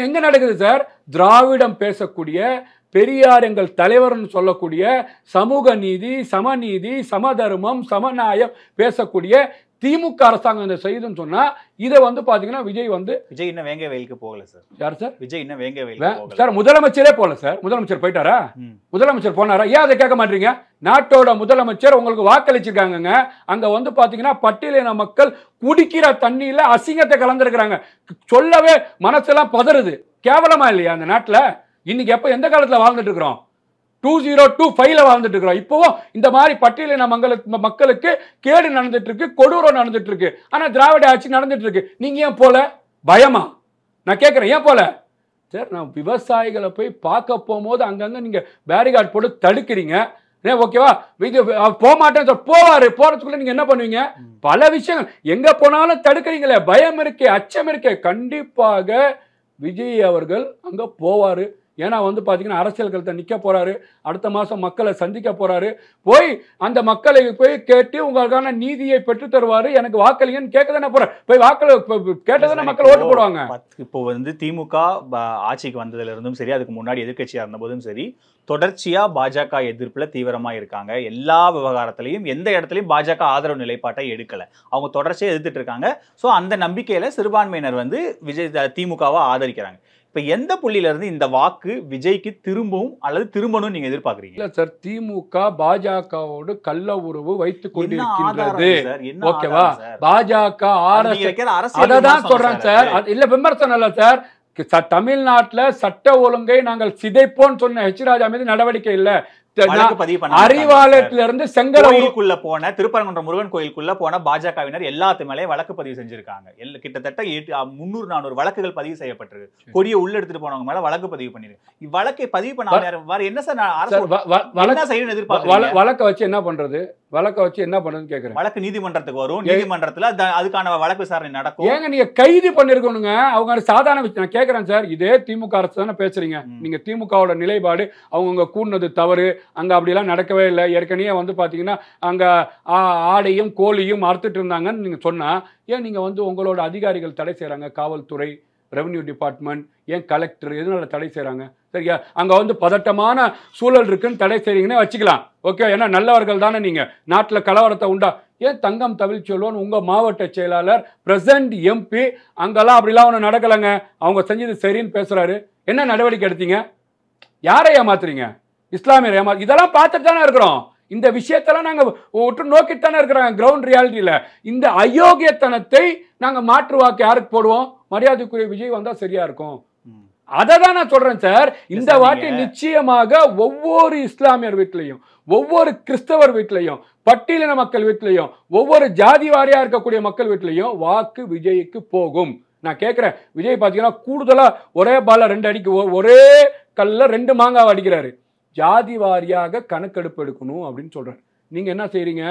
எங்க நடக்குது சார்? திராவிடம் பேசக்கூடிய, பெரியார் எங்கள் தலைவர்னு சொல்லக்கூடிய, சமூக நீதி, சமநீதி, சமதர்மம், சமநாயம் பேசக்கூடிய திமுக அரசாங்கம் இதை செய்யுதுன்னு சொன்னா இதை வந்து பாத்தீங்கன்னா விஜய் இன்னும் வேங்க வயலுக்கு போகல சார். யார் சார்? விஜய் இன்னும் வேங்க வயலுக்கு போகல சார். முதலமைச்சரே போகல சார். முதலமைச்சர் போயிட்டாரா? முதலமைச்சர் போனாரா? ஏன் அதை கேட்க மாட்டீங்க? நாட்டோட முதலமைச்சர் உங்களுக்கு வாக்களிச்சிருக்காங்க. அங்க வந்து பாத்தீங்கன்னா பட்டியலின மக்கள் குடிக்கிற தண்ணியில அசிங்கத்தை கலந்துருக்கிறாங்க. சொல்லவே மனசெல்லாம் பதறுது. கேவலமா இல்லையா அந்த நாட்டுல? இன்னைக்கு எப்ப எந்த காலத்துல வாழ்ந்துட்டு இருக்கிறோம்? 2025ல வாழ்ந்துட்டு இருக்கிறோம். இப்பவும் இந்த மாதிரி பட்டியலின மக்களுக்கு கேடு நடந்துட்டு இருக்கு, கொடூரம் நடந்துட்டு இருக்கு. ஆனா திராவிட ஆட்சி நடந்துட்டு இருக்கு. நீங்க ஏன் போல? பயமா? நான் கேட்கிறேன், ஏன் போல சார்? நான் விவசாயிகளை போய் பார்க்க போகும்போது அங்கங்க நீங்க பேரிகார்டு போட்டு தடுக்கிறீங்க. ஓகேவா? போக மாட்டேன் போவாரு. போறதுக்குள்ள நீங்க என்ன பண்ணுவீங்க? பல விஷயங்கள் எங்க போனாலும் தடுக்கிறீங்களே. பயம் இருக்கே, அச்சம் இருக்கே. கண்டிப்பாக விஜய் அவர்கள் அங்க போவாரு. ஏன்னா வந்து பாத்தீங்கன்னா அரசியல் களத்தை நிக்க போறாரு. அடுத்த மாசம் மக்களை சந்திக்க போறாரு. போய் அந்த மக்களை போய் கேட்டு உங்களுக்கான நீதியை பெற்று தருவாரு. எனக்கு வாக்களிங்கன்னு கேட்கதானே போற. போய் வாக்கள கேட்டதானே மக்கள் ஓட்டு போடுவாங்க. இப்போ வந்து திமுக ஆட்சிக்கு வந்ததுல இருந்தும் சரி, அதுக்கு முன்னாடி எதிர்கட்சியா இருந்த போதும் சரி, தொடர்ச்சியா பாஜக எதிர்ப்புல தீவிரமா இருக்காங்க. எல்லா விவகாரத்திலையும் எந்த இடத்துலையும் பாஜக ஆதரவு நிலைப்பாட்டை எடுக்கல. அவங்க தொடர்ச்சியா எதிர்த்துட்டு இருக்காங்க. ஸோ அந்த நம்பிக்கையில சிறுபான்மையினர் வந்து திமுகவை ஆதரிக்கிறாங்க. இப்ப எந்த புள்ளியில இருந்து இந்த வாக்கு விஜய்க்கு திரும்பவும் அல்லது திரும்பணும் நீங்க எதிர்பார்க்கறீங்க? இல்ல சார், திமுக பாஜகவோடு கள்ள உறவு வைத்துக் கொண்டிருக்கின்றது. ஓகேவா? பாஜக அதான் சொல்றேன் சார். இல்ல விமர்சனம் இல்ல சார். தமிழ்நாட்டுல சட்ட ஒழுங்கை நாங்கள் சிதைப்போம் சொன்ன ராஜா மீது நடவடிக்கை இல்ல. அறிவாலயத்தில இருந்து செங்கலுக்குள்ள போன திருப்பரங்குன்றம் முருகன் கோயிலுக்குள்ள போன பாஜகவினர் எல்லாத்து மேலே வழக்கு பதிவு செஞ்சிருக்காங்க. கிட்டத்தட்ட 300-400 வழக்குகள் பதிவு செய்யப்பட்டிருக்கு. கொடியை உள்ள எடுத்துட்டு போனவங்க மேல வழக்கு பதிவு பண்ணிருக்கு. வழக்கை பதிவு பண்ண என்ன சார் எதிர்பார்க்க? வழக்க வச்சு என்ன பண்றது? வழக்க வச்சு என்ன பண்றதுன்னு கேக்குறேன். வழக்கு நீதிமன்றத்துக்கு வரும். நீதிமன்றத்துல அதுக்கான வழக்கு விசாரணை நடக்கும். ஏங்க நீங்க கைது பண்ணிருக்கணுங்க. அவங்க சாதாரண நான் கேக்குறேன் சார். இதே திமுக அரசு தானே பேசுறீங்க. நீங்க திமுகவோட நிலைப்பாடு அவங்க கூடுனது தவறு, அங்க அப்படிலாம் நடக்கவே இல்லை. ஏற்கனவே வந்து பாத்தீங்கன்னா அங்க ஆடையும் கோழியும் அறுத்துட்டு இருந்தாங்கன்னு நீங்க சொன்னா, ஏன் நீங்க வந்து உங்களோட அதிகாரிகள் தடை செய்யறாங்க? காவல்துறை, ரெவன்யூ டிபார்ட்மெண்ட், ஏன் கலெக்டர் எதனால தடை செய்யறாங்க? சரியா? அங்க வந்து பதட்டமான சூழல் இருக்குன்னு தடை செய்றீங்கன்னு வச்சுக்கலாம். ஓகே, ஏன்னா நல்லவர்கள் தானே நீங்க. நாட்டுல கலவரத்தை உண்டா ஏன் தங்கம் தமிழ்ச்செல்வன் உங்க மாவட்ட செயலாளர் பிரசன்ட் எம்பி அங்கெல்லாம் அப்படிலாம் ஒன்று நடக்கலைங்க, அவங்க செஞ்சது சரின்னு பேசுறாரு, என்ன நடவடிக்கை எடுத்தீங்க? யாரை ஏமாத்துறீங்க? இஸ்லாமியர் இதெல்லாம் பார்த்துட்டு தானே இருக்கிறோம். இந்த விஷயத்தெல்லாம் நாங்க ஒற்று நோக்கித்தானே இருக்கிறோம். கிரவுண்ட் ரியாலிட்டியில இந்த அயோக்கியத்தனத்தை நாங்க மாற்று வாக்கு யாருக்கு போடுவோம்? மரியாதைக்குரிய விஜய் வந்தா சரியா இருக்கும். அதை தான் நான் சொல்றேன் சார். இந்த வாட்டி நிச்சயமாக ஒவ்வொரு இஸ்லாமியர் வீட்டிலையும், ஒவ்வொரு கிறிஸ்தவர் வீட்டிலையும், பட்டியலின மக்கள் வீட்டிலையும், ஒவ்வொரு ஜாதி வாரியா இருக்கக்கூடிய மக்கள் வீட்டிலையும் வாக்கு விஜய்க்கு போகும். நான் கேட்கிறேன், விஜய் பாத்தீங்கன்னா கூடுதலா ஒரே பால 2 அடிக்கு, ஒரே கல்ல 2 மாங்காய் அடிக்கிறாரு. ஜாதி வாரியாக கணக்கெடுப்பு எடுக்கணும் அப்படின்னு சொல்றாரு. நீங்க என்ன செய்றீங்க?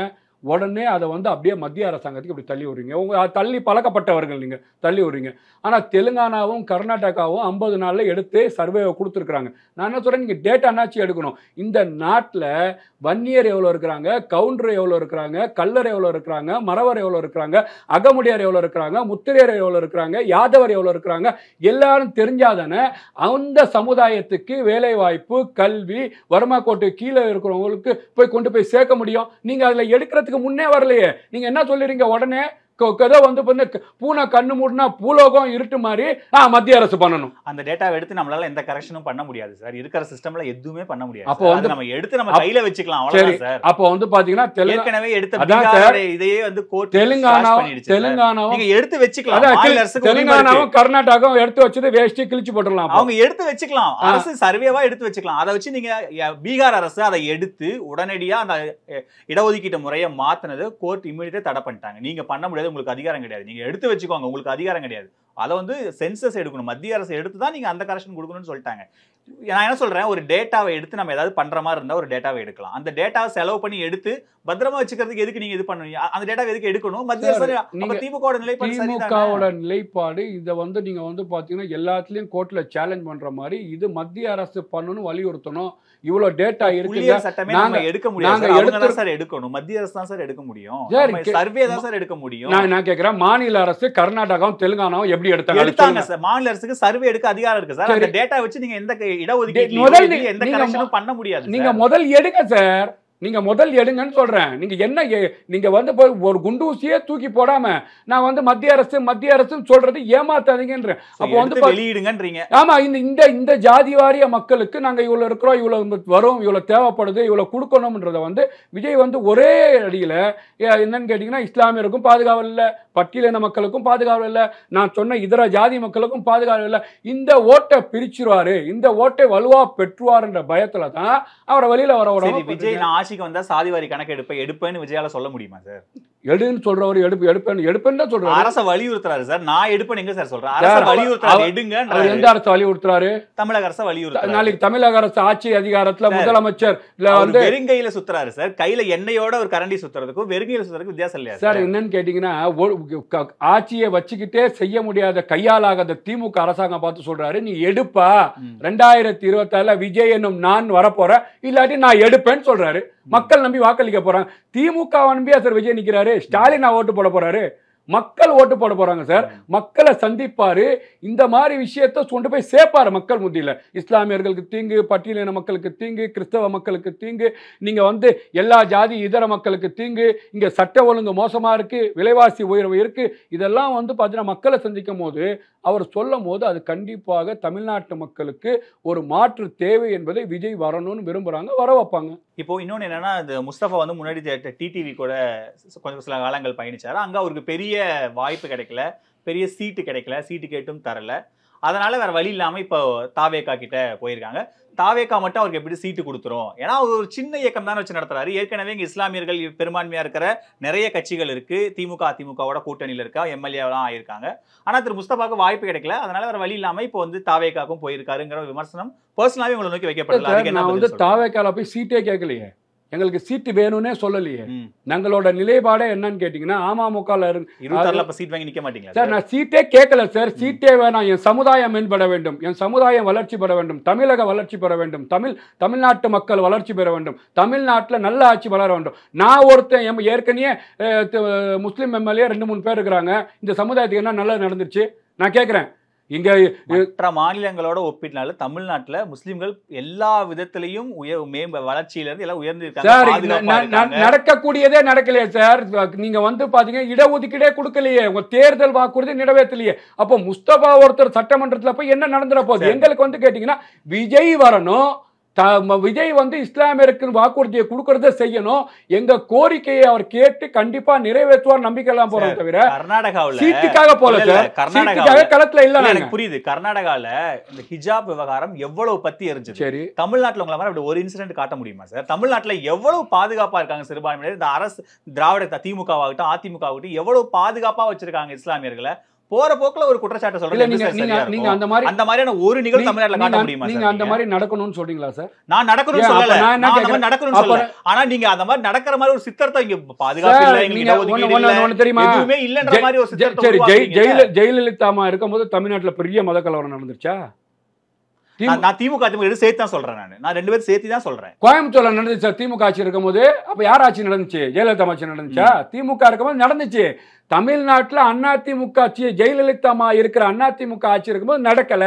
உடனே அதை வந்து அப்படியே மத்திய அரசாங்கத்துக்கு இப்படி தள்ளி விடுறீங்க. உங்க தள்ளி பழக்கப்பட்டவர்கள் நீங்க தள்ளி விடுறீங்க. ஆனா தெலுங்கானாவும் கர்நாடகாவும் 50 நாள்ல எடுத்து சர்வேவை கொடுத்துருக்காங்க. நான் என்ன சொல்றேன், நீங்க டேட்டா என்னாச்சு எடுக்கணும். இந்த நாட்டில் வன்னியர் எவ்வளோ இருக்கிறாங்க, கவுண்டர் எவ்வளோ இருக்கிறாங்க, கல்லர் எவ்வளோ இருக்கிறாங்க, மறவர் எவ்வளோ இருக்கிறாங்க, அகமுடியார் எவ்வளோ இருக்கிறாங்க, முத்திரையர் எவ்வளோ இருக்கிறாங்க, யாதவர் எவ்வளோ இருக்கிறாங்க, எல்லாரும் தெரிஞ்சாதானே அந்த சமுதாயத்துக்கு வேலை வாய்ப்பு, கல்வி, வருமா கோட்டு கீழே இருக்கிறவங்களுக்கு போய் கொண்டு போய் சேர்க்க முடியும். நீங்க அதுல எடுக்கிறதுக்கு முன்னே வரலையே. நீங்க என்ன சொல்லிடுறீங்க? உடனே கதை வந்து பூனை கண்ணு மூடினா பூலோகம் இருட்டு மாதிரி மத்திய அரசு பண்ணணும். அந்த டேட்டாவை எடுத்து நம்மளால எந்த கரெக்ஷனும் பண்ண முடியாது சார். இருக்கிற சிஸ்டம்ல எதுவுமே பண்ண முடியாது. அப்போ வந்து நம்ம எடுத்து நம்ம கையில வச்சுக்கலாம், அவ்வளவுதான் சார். அப்போ வந்து பாத்தீங்கன்னா ஏற்கனவே எடுத்த இதையே வந்து தெலுங்கானாவும் நீங்க எடுத்து வச்சுக்கலாம். தெலுங்கானாவும் கர்நாடகாவும் எடுத்து வச்சது வேஸ்ட் கிழிச்சு போட்டுடலாம். அவங்க எடுத்து வச்சுக்கலாம், அரசு சர்வேவா எடுத்து வச்சுக்கலாம். அதை வச்சு நீங்க பீகார் அரசு அதை எடுத்து உடனடியா அந்த இடஒதுக்கீட்டு முறையை மாத்தினது கோர்ட் இம்மீடியட்டா தடை பண்ணிட்டாங்க. நீங்க பண்ண முடியாது, உங்களுக்கு அதிகாரம் கிடையாது. நீங்க எடுத்து வச்சுக்கோங்க, உங்களுக்கு அதிகாரம் கிடையாது. அதை வந்து சென்சஸ் எடுக்கணும், மத்திய அரசு எடுத்து தான் நீங்க அந்த கரெக்ஷன் கொடுக்கணும்னு சொல்லிட்டாங்க. நான் என்ன சொல்றேன், ஒரு டேட்டாவை எடுத்து நம்ம ஏதாவது பண்ற மாதிரி இருந்தா ஒரு டேட்டாவை எடுக்கலாம். அந்த டேட்டாவை செலவு பண்ணி எடுத்து பத்திரமா வச்சுக்கிறதுக்கு எதுக்கு நீங்க இது பண்ணுவீங்க? அந்த டேட்டாவை எதுக்கு எடுக்கணும்? மத்திய அரசு திமுகவோட நிலைப்பாடு இதை வந்து நீங்க வந்து பாத்தீங்கன்னா எல்லாத்துலயும் கோர்ட்ல சேலஞ்ச் பண்ற மாதிரி இது மத்திய அரசு பண்ணணும், வலியுறுத்தணும். இவ்வளவு டேட்டா இருக்கு, நாங்க எடுக்க முடியாது, எடுக்கணும். மத்திய அரசு தான் சார் எடுக்க முடியும், சர்வே தான் சார் எடுக்க முடியும். நான் கேக்குறேன், மாநில அரசு கர்நாடகாவும் தெலுங்கானாவும் எப்படி எடுத்தாங்க சார்? மாநில அரசுக்கு சர்வே எடுக்க அதிகாரம் இருக்கு சார். அந்த டேட்டா வச்சு நீங்க எந்த இடஒதுக்கீடு எந்த கரெக்ஷனும் பண்ண முடியாது. நீங்க முதல் எடுங்க சார், நீங்க முதல் எடுங்கன்னு சொல்றேன். நீங்க என்ன, நீங்க வந்து ஒரு குண்டூசியே தூக்கி போடாம நான் வந்து மத்திய அரசு சொல்றது ஏமாத்தாதீங்கன்றேன். அப்போ வந்து வெளியிடுங்கன்றீங்க. ஆமா, இந்த ஜாதி வாரிய மக்களுக்கு நாங்க இவ்வளவு இருக்கிறோம், இவ்வளவு வரும், இவ்வளவு தேவைப்படுது, இவ்வளவு கொடுக்கணும்ன்றத வந்து விஜய் வந்து ஒரே அடியில என்னன்னு கேட்டீங்கன்னா இஸ்லாமியருக்கும் பாதுகாவல் இல்லை, பட்டியலின மக்களுக்கும் பாதுகாவல் இல்லை, நான் சொன்ன இதர ஜாதி மக்களுக்கும் பாதுகாவல் இல்லை. இந்த ஓட்டை பிரிச்சிருவாரு, இந்த ஓட்டை வலுவா பெற்றுவாருன்ற பயத்துல தான் அவரை வெளியில வர விஜய் ஆட்சிக்கு வந்தா சாதிவாரி கணக்கு எடுப்பேன்னு விஜயால சொல்ல முடியுமா சார்? எடுன்னு சொல்றவர் எடுப்பேன்னு தான் சொல்றாரு. அரச வலியுறுத்துறாரு சார். நான் எடுப்பேன் எங்க சார் சொல்றேன்? அரச வலியுறுத்துறாரு, எடுங்க. எந்த அரசு வலியுறுத்துறாரு? தமிழக அரசு வலியுறுத்துறாரு. நாளைக்கு தமிழக அரசு ஆட்சி அதிகாரத்துல முதலமைச்சர் வந்து வெறுங்கையில சுத்துறாரு சார். கையில எண்ணெயோட ஒரு கரண்டி சுத்துறதுக்கும் வெறுங்கையில சுத்துறதுக்கும் வித்தியாசம் இல்லையா சார்? என்னன்னு கேட்டீங்கன்னா ஆட்சியை வச்சுக்கிட்டே செய்ய முடியாத கையாலாகாத திமுக அரசாங்கம் பார்த்து சொல்றாரு, நீ எடுப்பா, 2026 விஜய் என்னும் நான் வரப்போறேன், இல்லாட்டி நான் எடுப்பேன்னு சொல்றாரு. மக்கள் நம்பி வாக்களிக்க போறாங்க. திமுக நம்பியா சார் விஜய் நிக்கிறாரு? ஸ்டாலின் ஓட்டு போட போறாரு? மக்கள் ஓட்டு போட போறாங்க சார். மக்களை சந்திப்பாரு, இந்த மாதிரி விஷயத்தை கொண்டு போய் சேர்ப்பாரு மக்கள் முத்தியில. இஸ்லாமியர்களுக்கு தீங்கு, பட்டியலின மக்களுக்கு தீங்கு, கிறிஸ்தவ மக்களுக்கு தீங்கு, நீங்க வந்து எல்லா ஜாதி இதர மக்களுக்கு தீங்கு, இங்க சட்ட ஒழுங்கு மோசமா இருக்கு, விலைவாசி உயர்வு இருக்கு, இதெல்லாம் வந்து பாத்தீங்கன்னா மக்களை சந்திக்கும் போது அவர் சொல்லும் போது அது கண்டிப்பாக தமிழ்நாட்டு மக்களுக்கு ஒரு மாற்று தேவை என்பதை விஜய் வரணும்னு விரும்புறாங்க, வர வைப்பாங்க. இப்போ இன்னொன்று என்னன்னா, முஸ்தபா வந்து முன்னாடி டிடிவி கூட கொஞ்சம் சில காலங்கள் பயணிச்சாரு. அங்கே அவருக்கு பெரிய வாய்ப்பு கிடைக்கல, பெரிய சீட்டு கிடைக்கல, சீட்டு கேட்டும் தரல. அதனால வேற வழி இல்லாமல் இப்போ தாவேகா கிட்ட போயிருக்காங்க. தாவேகா மட்டும் அவருக்கு எப்படி சீட்டு கொடுத்துரும்? ஏன்னா ஒரு சின்ன இயக்கம் தான் வச்சு நடத்துறாரு. ஏற்கனவே இங்கே இஸ்லாமியர்கள் பெரும்பான்மையா இருக்கிற நிறைய கட்சிகள் இருக்கு. திமுக அதிமுகவோட கூட்டணியில் இருக்கா, எம்எல்ஏலாம் ஆயிருக்காங்க. ஆனால் திரு முஸ்தபாவுக்கு வாய்ப்பு கிடைக்கல. அதனால வேற வழி இல்லாமல் இப்போ வந்து தாவேகாக்கும் போயிருக்காருங்கிற விமர்சனம் பர்சனலாவே உங்களை நோக்கி வைக்கப்படல. நான் வந்து தாவேகால போய் சீட்டே கேட்கலையே, எங்களுக்கு சீட்டு வேணும்னே சொல்லலையே. எங்களோட நிலைப்பாடே என்னன்னு கேட்டீங்கன்னா, அமமுகல சீட் வாங்கி நிக்க மாட்டீங்களா சார்? நான் சீட்டே கேட்கல சார், சீட்டே வேணாம். என் சமுதாயம் மேம்பட வேண்டும், என் சமுதாயம் வளர்ச்சி பெற வேண்டும், தமிழக வளர்ச்சி பெற வேண்டும், தமிழ்நாட்டு மக்கள் வளர்ச்சி பெற வேண்டும், தமிழ்நாட்டில் நல்ல ஆட்சி வளர வேண்டும். நான் ஒருத்தன் ஏற்கனவே முஸ்லீம் எம்எல்ஏ 2-3 பேர் இருக்கிறாங்க. இந்த சமுதாயத்துக்கு என்ன நல்லது நடந்துச்சு நான் கேட்கிறேன். இங்க மற்ற மாநிலங்களோட ஒப்பிட்டனால தமிழ்நாட்டுல முஸ்லிம்கள் எல்லா விதத்திலையும் வளர்ச்சியில இருந்து எல்லாம் உயர்ந்து நடக்கக்கூடியதே நடக்கலையே சார். நீங்க வந்து பாத்தீங்க இடஒதுக்கீடே கொடுக்கலையே, உங்க தேர்தல் வாக்குறுதி நிறைவேற்றலையே. அப்போ முஸ்தபா ஒருத்தர் சட்டமன்றத்துல போய் என்ன நடந்துட போகுது? எங்களுக்கு வந்து கேட்டீங்கன்னா விஜய் வரணும், விஜய் வந்து இஸ்லாமியருக்கு வாக்குறுதியை கொடுக்கறத செய்யணும். எங்க கோரிக்கையை அவர் கேட்டு கண்டிப்பா நிறைவேற்றுவார் நம்பிக்கை எல்லாம் போறோம் தவிர கர்நாடகாவில் சீட்டுக்காக போல சார். கர்நாடகாவில் களத்துல இல்ல. எனக்கு புரியுது. கர்நாடகாவில் இந்த ஹிஜாப் விவகாரம் எவ்வளவு பத்தி எரிஞ்சது. சரி, தமிழ்நாட்டில் உங்களை மாதிரி அப்படி ஒரு இன்சிடென்ட் காட்ட முடியுமா சார்? தமிழ்நாட்டில் எவ்வளவு பாதுகாப்பா இருக்காங்க சிறுபான்மையினர். இந்த அரசு திராவிட திமுக ஆகட்டும் அதிமுக ஆகட்டும் எவ்வளவு பாதுகாப்பா வச்சிருக்காங்க இஸ்லாமியர்களை. போற போக்குல ஒரு குற்றச்சாட்டு சொல்றீங்க. நீங்க அந்த மாதிரியான ஒரு நிகழ்வு தமிழ்நாட்டுல காட்ட முடியுமா? நீங்க அந்த மாதிரி நடக்கணும்னு சொல்றீங்களா சார்? நான் நடக்கணும்னு சொல்லல, நான் நடக்கணும்னு சொல்லல. ஆனா நீங்க அந்த மாதிரி நடக்கிற மாதிரி ஒரு சித்தத்தை இங்க பாதுகாப்பு இல்ல, எங்களுக்கு தெரியுமா எதுவுமே இல்லன்ற மாதிரி ஒரு சித்தத்தை உருவாக்குறீங்க. ஜெயலலிதா அம்மா இருக்கும்போது தமிழ்நாட்டுல பெரிய மத கலவரம் நடந்துச்சா? நான் திமுக அதிமுக சேர்த்து தான் சொல்றேன். நான் ரெண்டு பேரும் சேர்த்து தான் சொல்றேன். கோயம்புத்தூர்ல நடந்துச்சு திமுக ஆட்சி இருக்கும்போது. அப்ப யார் ஆட்சி நடந்துச்சு? ஜெயலலிதா ஆட்சி நடந்துச்சா? திமுக இருக்கும்போது நடந்துச்சு. தமிழ்நாட்டுல அதிமுக ஆட்சி, ஜெயலலிதா அம்மா இருக்கிற அதிமுக ஆட்சி இருக்கும்போது நடக்கல.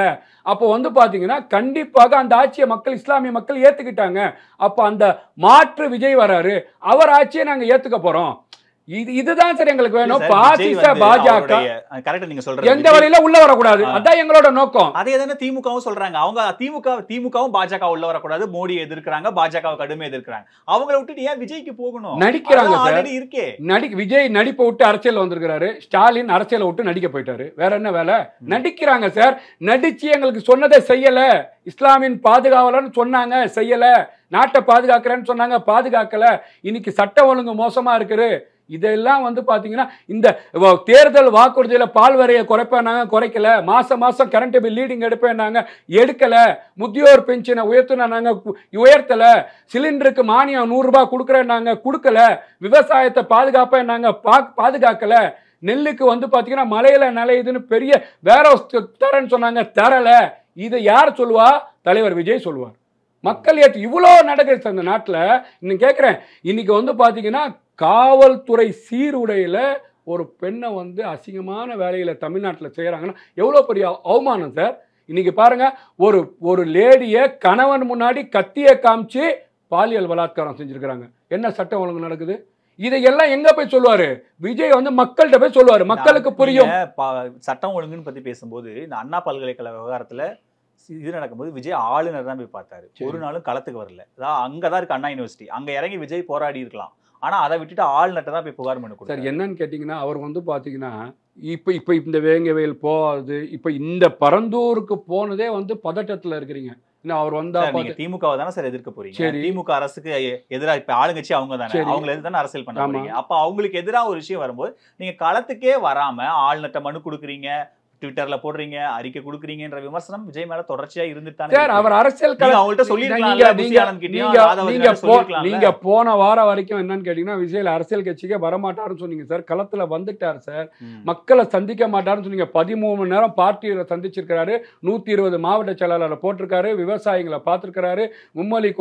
அப்போ வந்து பாத்தீங்கன்னா கண்டிப்பாக அந்த ஆட்சியை மக்கள், இஸ்லாமிய மக்கள் ஏத்துக்கிட்டாங்க. அப்ப அந்த மாற்று விஜய் வராரு, அவர் ஆட்சியை நாங்க ஏத்துக்க போறோம். இதுதான் சார் எங்களுக்கு வேணும். பாசிச பாஜக நீங்க சொல்றது எந்த வழியில உள்ள வரக்கூடாது, அதான் எங்களோட நோக்கம். அதே தானே திமுகவும் சொல்றாங்க. அவங்க திமுகவும் பாஜக உள்ள வரக்கூடாது, மோடியை எதிர்க்கிறாங்க, பாஜக கடுமையை எதிர்க்கிறாங்க. அவங்கள விட்டுட்டு ஏன் விஜய்க்கு போகணும்? நடிக்கிறாங்க சார். இருக்கே விஜய் நடிப்பை விட்டு அரசியல் வந்திருக்கிறாரு, ஸ்டாலின் அரசியலை விட்டு நடிக்க போயிட்டாரு. வேற என்ன வேலை? நடிக்கிறாங்க சார். நடிச்சு எங்களுக்கு சொன்னதை செய்யல. இஸ்லாமின் பாதுகாவலன்னு சொன்னாங்க, செய்யல. நாட்டை பாதுகாக்கிறேன்னு சொன்னாங்க, பாதுகாக்கல. இன்னைக்கு சட்ட ஒழுங்கு மோசமா இருக்குது. இதெல்லாம் வந்து பாத்தீங்கன்னா இந்த தேர்தல் வாக்குறுதியில பால் வரையை குறைப்பாங்க, குறைக்கல. மாசம் மாசம் கரண்ட் பில் லீடிங் எடுப்பேன்னாங்க, எடுக்கல. முதியோர் பென்ஷனை உயர்த்தினாங்க, உயர்த்தல. சிலிண்டருக்கு மானியம் 100 ரூபாய் கொடுக்குறேன்னாங்க, கொடுக்கல. விவசாயத்தை பாதுகாப்பேன்னாங்க, பாதுகாக்கல. நெல்லுக்கு வந்து பாத்தீங்கன்னா மலையில நலையுதுன்னு பெரிய வேற தரேன்னு சொன்னாங்க, தரல. இதை யார் சொல்லுவா? தலைவர் விஜய் சொல்லுவார். மக்கள் ஏற்று இவ்வளோ நடக்குது அந்த நாட்டில். இன்னும் கேட்குறேன், இன்னைக்கு வந்து பார்த்தீங்கன்னா காவல்துறை சீருடையில் ஒரு பெண்ணை வந்து அசிங்கமான வேலையில் தமிழ்நாட்டில் செய்கிறாங்கன்னா எவ்வளோ பெரிய அவமானம் சார். இன்னைக்கு பாருங்க, ஒரு லேடியை கணவன் முன்னாடி கத்தியை காமிச்சு பாலியல் பலாத்காரம் செஞ்சிருக்கிறாங்க. என்ன சட்டம் ஒழுங்கு நடக்குது? இதையெல்லாம் எங்க போய் சொல்லுவாரு விஜய்? வந்து மக்கள்கிட்ட போய் சொல்லுவாரு, மக்களுக்கு புரியும். சட்டம் ஒழுங்குன்னு பத்தி பேசும்போது இந்த அண்ணா பல்கலைக்கழக விவகாரத்துல இது நடக்கும்போது விஜய் ஆளுநர் தான் போய் பார்த்தாரு. ஒரு நாளும் களத்துக்கு வரல. அதான் அங்கதான் இருக்கு அண்ணா யூனிவர்சிட்டி. அங்க இறங்கி விஜய் போராடி இருக்கலாம். ஆனா அதை விட்டுட்டு ஆளுநர்கிட்ட தான் போய் புகார் மனு கொடுத்தாரு. சார் என்னன்னு கேட்டீங்கன்னா, அவர் வந்து பாத்தீங்கன்னா இப்ப இந்த வேங்கவேல் போகாது, இப்ப இந்த பரந்தூருக்கு போனதே வந்து பதட்டத்துல இருக்கிறீங்க. அவர் வந்தா திமுக தானே சார் எதிர்க்க போறீங்க. திமுக அரசுக்கு எதிராக இப்ப ஆளுங்கட்சி அவங்க தானே, அவங்களை தானே அரசியல் பண்ண போறீங்க. அப்ப அவங்களுக்கு எதிராக ஒரு விஷயம் வரும்போது நீங்க களத்துக்கே வராம ஆளுநர்கிட்ட மனு கொடுக்குறீங்க, ட்விட்டர்ல போடுறீங்க, அறிக்கை கொடுக்குறீங்கன்ற விமர்சனம் விஜய் மேல தொடர்ச்சியா இருந்துட்டானே. அவர் அரசியல் அவங்கள்ட்ட நீங்க போன வாரம் வரைக்கும் என்னன்னு கேட்டீங்கன்னா, விஜய் அரசியல் கட்சிக்கே வரமாட்டாருன்னு சொன்னீங்க சார். களத்துல வந்துட்டாரு சார். மக்களை சந்திக்க மாட்டாருன்னு சொன்னீங்க. 13 மணி நேரம் பார்ட்டியை சந்திச்சிருக்கிறாரு. 120 மாவட்ட செயலாளரை போட்டிருக்காரு. விவசாயிகளை பார்த்திருக்கிறாரு. மும்மொழி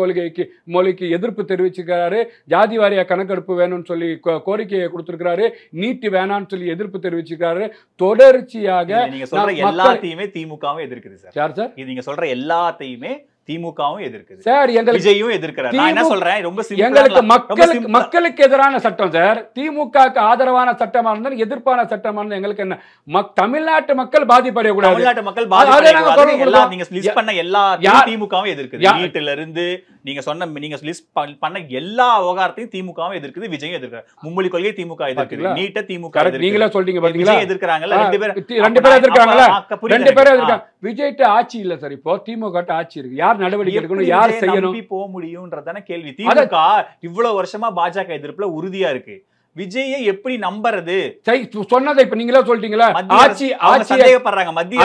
மொழிக்கு எதிர்ப்பு தெரிவிச்சிருக்கிறாரு. ஜாதி வாரியா கணக்கெடுப்பு வேணும்னு சொல்லி கோரிக்கையை கொடுத்திருக்கிறாரு. நீட்டு வேணான்னு சொல்லி எதிர்ப்பு தெரிவிச்சிருக்காரு. தொடர்ச்சியாக நீங்க சொல்ற எல்லாத்தையுமே திமுகவும் எதிர்க்குது சார். யார் சார்? நீங்க சொல்ற எல்லாத்தையுமே திமுகவும் எதிர்க்குது சார். விஜயும் எதிர்க்கிறார். நான் என்ன சொல்றேன், ரொம்ப எங்களுக்கு மக்களுக்கு எதிரான சட்டம் சார். திமுகவுக்கு ஆதரவான சட்டமா இருந்தாலும் எதிர்ப்பான சட்டமா இருந்தாலும் எங்களுக்கு என்ன? தமிழ்நாட்டு மக்கள் பாதிப்படையக்கூடாது. தமிழ்நாட்டு மக்கள் பாதிப்படையக்கூடாது. நீங்க லிஸ்ட் பண்ண எல்லா திமுகவும் எதிர்க்குது. நீட்டுல இருந்து நீங்க லிஸ்ட் பண்ண எல்லா விவகாரத்தையும் திமுகவும் எதிர்க்குது, விஜயும் எதிர்க்கிறார். மும்மொழி கொள்கை திமுக எதிர்க்குது, நீட்ட திமுக நீங்களே சொல்றீங்க பாத்தீங்களா, எதிர்க்கிறாங்கல்ல. ரெண்டு பேரும் எதிர்க்கிறாங்களா? 2 பேரும் எதிர்க்காங்க. விஜய்ட்ட ஆட்சி இல்ல சார். இப்போ திமுக ஆட்சி இருக்கு. யார் நடவடிக்கை எடுக்கணும், யார் செய்யணும், போக முடியும்ன்றதான கேள்வி. திமுக இவ்வளவு வருஷமா பாஜக எதிர்ப்புல உறுதியா இருக்கு. விஜயை எப்படி நம்புறது? சொன்னதை இப்ப நீங்களே சொல்லிட்டீங்களா? சந்தேகப்படுறாங்க. மத்திய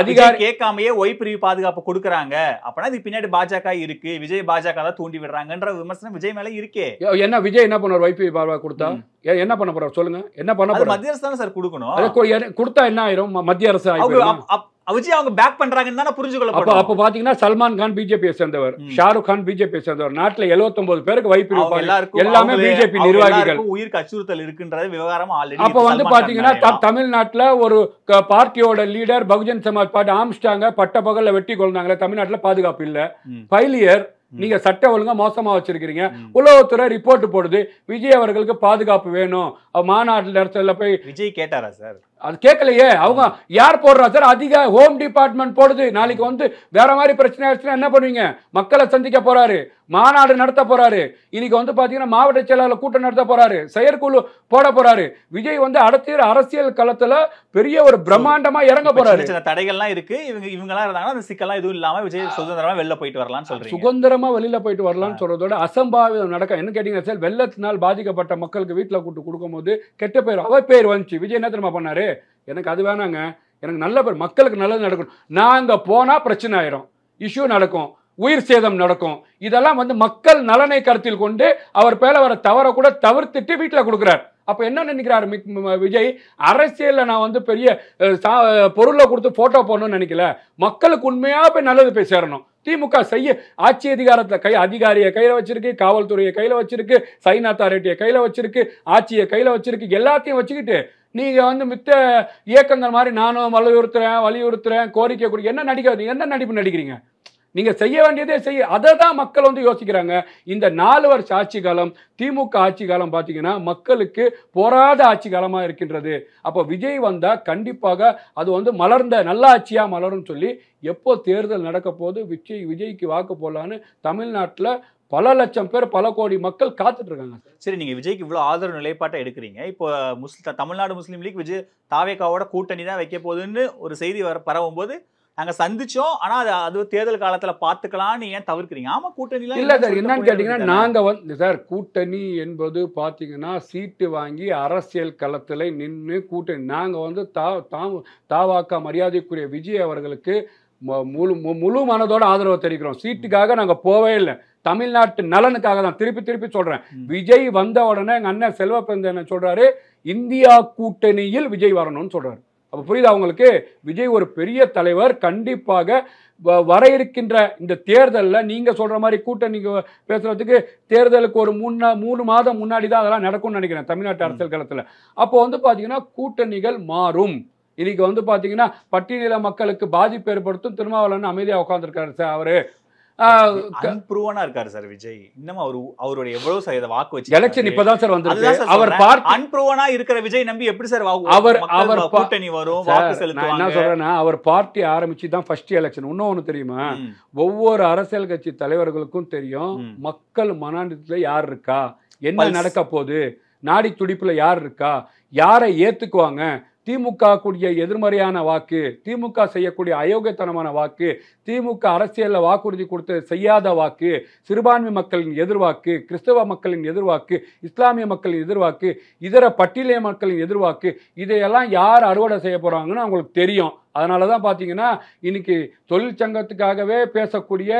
அதிகாரி கேட்காமையே ஒய் பிரிவு பாதுகாப்பு கொடுக்கறாங்க. அப்பனா இது பின்னாடி பாஜக இருக்கு, விஜய் பாஜக தான் தூண்டி விடுறாங்கன்ற விமர்சனம் விஜய் மேல இருக்கே. என்ன விஜய் என்ன பண்ணுவார்? ஒய் பிரிவு பாதுகாப்பு கொடுத்தா என்ன பண்ண போறாரு சொல்லுங்க? என்ன பண்ண போறாரு? மத்திய அரசு தானே சார் கொடுக்கணும். கொடுத்தா என்ன ஆயிரும்? மத்திய அரசு விஜய் அவங்க பேக் பண்றாங்கன்னு தானே புரிஞ்சுக்கொள்ளப்படும். அப்ப பாத்தீங்கன்னா சல்மான் கான் பிஜேபியை சேர்ந்தவர், ஷாருக் கான் பிஜேபியை சேர்ந்தவர், நாட்டுல 79 பேருக்கு வைப்பு எல்லாமே பிஜேபி நிர்வாகிகள். உயிருக்கு அச்சுறுத்தல் இருக்குன்றது விவகாரம் ஆல்ரெடி. அப்ப வந்து பாத்தீங்கன்னா தமிழ்நாட்டுல ஒரு பார்ட்டியோட லீடர் பகுஜன் சமாஜ் பார்ட்டி ஆம்ஸ்டாங்க பட்ட பகல்ல வெட்டி கொண்டாங்களே, தமிழ்நாட்டுல பாதுகாப்பு இல்ல, ஃபெயிலியர். நீங்க சட்ட ஒழுங்கா மோசமா வச்சிருக்கீங்க. உளவுத்துறை ரிப்போர்ட் போடுது விஜய் அவர்களுக்கு பாதுகாப்பு வேணும். மாநாட்டு இடத்துல போய் விஜய் கேட்டாரா சார்? அது கேட்கலையே. அவங்க யார் போடுறா சார்? அதிக ஹோம் டிபார்ட்மெண்ட் போடுது. நாளைக்கு வந்து வேற மாதிரி பிரச்சனை ஆச்சுன்னா என்ன பண்ணுவீங்க? மக்களை சந்திக்க போறாரு, மாநாடு நடத்த போறாரு, இன்னைக்கு வந்து பாத்தீங்கன்னா மாவட்ட செயலாளர் கூட்டம் நடத்த போறாரு, செயற்குழு போட போறாரு. விஜய் வந்து அடுத்த அரசியல் களத்துல பெரிய ஒரு பிரம்மாண்டமா இறங்க போறாரு. சில தடைகள்லாம் இருக்கு. இவங்கெல்லாம் இருந்தாங்கன்னா அந்த சிக்கல்லாம் எதுவும் இல்லாம விஜய் சுதந்திரமா வெளில போயிட்டு வரலாம்னு சொல்றீங்க. சுதந்திரமா வெளியில போயிட்டு வரலாம்னு சொல்றதோட அசம்பாவிதம் நடக்க என்ன கேட்டீங்க சார்? வெள்ளத்தினால் பாதிக்கப்பட்ட மக்களுக்கு வீட்டுல கூட்டு கொடுக்கும் போது கெட்ட பேர் அவ பேர் வந்துச்சு. விஜய் என்ன தெரியுமா பண்ணாரு? எனக்கு அது வேணாங்க, எனக்கு நல்ல பேர், மக்களுக்கு நல்லது நடக்கணும். நாங்க போனா பிரச்சனை ஆயிரும், இஷ்யூ நடக்கும், உயிர் சேதம் நடக்கும். இதெல்லாம் வந்து மக்கள் நலனை கருத்தில் கொண்டு அவர் பேர வர தவற கூட தவிர்த்துட்டு வீட்டுல கொடுக்குறாரு. அப்ப என்ன நினைக்கிறாரு விஜய்? அரசியல்ல நான் வந்து பெரிய பொருளை கொடுத்து போட்டோ போடணும்னு நினைக்கல, மக்களுக்கு உண்மையா போய் நல்லது போய் சேரணும். திமுக செய்ய ஆட்சி அதிகாரத்தை அதிகாரியை கையில வச்சிருக்கு, காவல்துறையை கையில வச்சிருக்கு, சைன் அத்தாரிட்டியை கையில வச்சிருக்கு, ஆட்சியை கையில வச்சிருக்கு. எல்லாத்தையும் வச்சுக்கிட்டு நீங்க வந்து மித்த இயக்கங்கள் மாதிரி நானும் வலியுறுத்துறேன் கோரிக்கை கொடுக்க என்ன நடிப்பு நடிக்கிறீங்க? நீங்க செய்ய வேண்டியதே செய்ய. அதை தான் மக்கள் வந்து யோசிக்கிறாங்க. இந்த 4 வருஷ ஆட்சி காலம் திமுக ஆட்சி காலம் பாத்தீங்கன்னா மக்களுக்கு போராத ஆட்சி காலமா இருக்கின்றது. அப்போ விஜய் வந்தா கண்டிப்பாக அது வந்து மலர்ந்த நல்ல ஆட்சியா மலரும் சொல்லி எப்போ தேர்தல் நடக்க போது விஜய்க்கு வாக்கு போடலான்னு தமிழ்நாட்டுல பல லட்சம் பேர், பல கோடி மக்கள் காத்துட்டு இருக்காங்க. சரி, நீங்க விஜய்க்கு இவ்வளவு ஆதரவு நிலைப்பாட்டை எடுக்கிறீங்க. இப்போ தமிழ்நாடு முஸ்லீம் லீக் விஜய் தாவேகாவோட கூட்டணி தான் வைக்க போகுதுன்னு ஒரு செய்தி பரவும் போது நாங்க சந்திச்சோம், ஆனா அது தேர்தல் காலத்துல பாத்துக்கலாம்னு ஏன் தவிர்க்கிறீங்க? ஆமா, கூட்டணி இல்ல சார். என்னன்னு கேட்டீங்கன்னா நாங்க வந்து சார் கூட்டணி என்பது பாத்தீங்கன்னா சீட்டு வாங்கி அரசியல் களத்துல நின்று கூட்டணி. நாங்க வந்து தாவாக்கா மரியாதைக்குரிய விஜய் அவர்களுக்கு முழு மனதோட ஆதரவு தெரிவிக்கிறோம். சீட்டுக்காக நாங்க போவே இல்லை, தமிழ்நாட்டு நலனுக்காக தான். திருப்பி சொல்றேன், விஜய் வந்த உடனே எங்க அண்ணன் செல்வப்பிரந்தன் சொல்றாரு இந்தியா கூட்டணியில் விஜய் வரணும்னு சொல்றாரு. அப்ப புரியுதா உங்களுக்கு? விஜய் ஒரு பெரிய தலைவர். கண்டிப்பாக வர இருக்கின்ற இந்த தேர்தலில் நீங்க சொல்ற மாதிரி கூட்டணி பேசுறதுக்கு தேர்தலுக்கு ஒரு 3 மாதம் முன்னாடி தான் அதெல்லாம் நடக்கும்னு நினைக்கிறேன் தமிழ்நாட்டு அரசியல் களத்துல. அப்போ வந்து பாத்தீங்கன்னா கூட்டணிகள் மாறும். இன்னைக்கு வந்து பாத்தீங்கன்னா பட்டியலின மக்களுக்கு பாதிப்பு ஏற்படுத்தும் திருமாவளவன் அமைதியா உட்கார்ந்துருக்காரு சார். அவரு அன்ப்ரூவனா இருக்காரு சார் விஜய். இன்னும் அவருடைய எவ்வளவு சதவீத வாக்கு வச்சு எலெக்ஷன் இப்பதான் சார் வந்திருக்கு. அவர் அன்ப்ரூவனா இருக்கிற விஜய் நம்பி எப்படி சார் அவர் கூட்டணி வரும், வாக்கு செலுத்துவாங்க? என்ன சொல்றேன்னா அவர் பார்ட்டி ஆரம்பிச்சு தான் ஃபர்ஸ்ட் எலெக்ஷன். இன்னொன்னு தெரியுமா? ஒவ்வொரு அரசியல் கட்சி தலைவர்களுக்கும் தெரியும் மக்கள் மனநிலையில யார் இருக்கா, என்ன நடக்க போகுது, நாடி துடிப்புல யார் இருக்கா, யாரை ஏத்துக்குவாங்க. திமுக கூடிய எதிர்மறையான வாக்கு, திமுக செய்யக்கூடிய அயோக்கியத்தனமான வாக்கு, திமுக அரசியலில் வாக்குறுதி கொடுத்து செய்யாத வாக்கு, சிறுபான்மை மக்களின் எதிர்வாக்கு, கிறிஸ்தவ மக்களின் எதிர்வாக்கு, இஸ்லாமிய மக்களின் எதிர்வாக்கு, இதர பட்டியலின மக்களின் எதிர்வாக்கு, இதையெல்லாம் யார் அறுவடை செய்ய போறாங்கன்னு அவங்களுக்கு தெரியும். அதனால தான் பார்த்தீங்கன்னா இன்னைக்கு தொழிற்சங்கத்துக்காகவே பேசக்கூடிய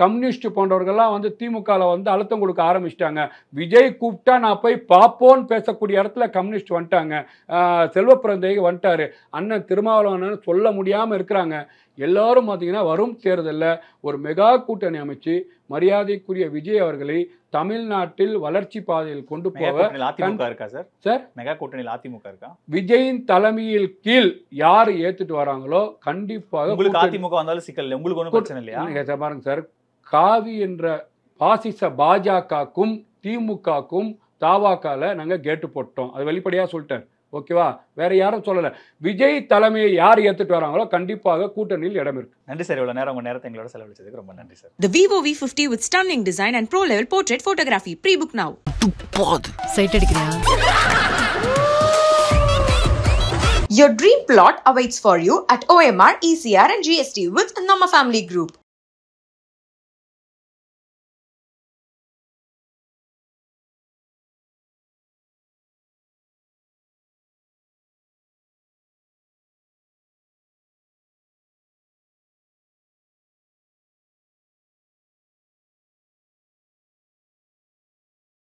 கம்யூனிஸ்ட் போன்றவர்கள்லாம் வந்து திமுகவில் வந்து அழுத்தம் கொடுக்க ஆரம்பிச்சிட்டாங்க. விஜய் கூப்பிட்டா நான் போய் பார்ப்போன்னு பேசக்கூடிய இடத்துல கம்யூனிஸ்ட் வந்துட்டாங்க. செல்வப்பிரந்தை வந்துட்டாரு, அண்ணன் திருமாவளவன் சொல்ல முடியாமல் இருக்கிறாங்க. எல்லாரும் பார்த்தீங்கன்னா வரும் தேர்தலில் ஒரு மெகா கூட்டணி அமைச்சு மரியாதைக்குரிய விஜய் அவர்களை தமிழ்நாட்டில் வளர்ச்சி பாதையில் கொண்டு போக விஜயின் தலைமையில் கீழ் யார் ஏத்துட்டு வராங்களோ கண்டிப்பாக அதிமுக வந்தாலும் சிக்கல் உங்களுக்கு ஒன்றும் பிரச்சனை இல்லையா? பாருங்க சார், காவி என்ற பாசிச பாஜகக்கும் திமுகக்கும் தாவாக்கால நாங்க கேட்டு போட்டோம். அது வெளிப்படையா சொல்லிட்டேன். ஓகேவா? வேற யாரும் சொல்லல. விஜய் தலைமையை யார் ஏத்துட்டு வராங்களோ கண்டிப்பாக கூட்டணியில் இடம் இருக்கு. நன்றி சார், இவ்வளவு நேரம் உங்க நேரத்தை எங்களோட செலவழிச்சதுக்கு ரொம்ப நன்றி sir. The Vivo V50 with stunning design and pro level portrait photography. Pre-book now. Sight அடிக்கறியா? Your dream plot awaits for you at OMR, ECR and GST with Nama Family Group.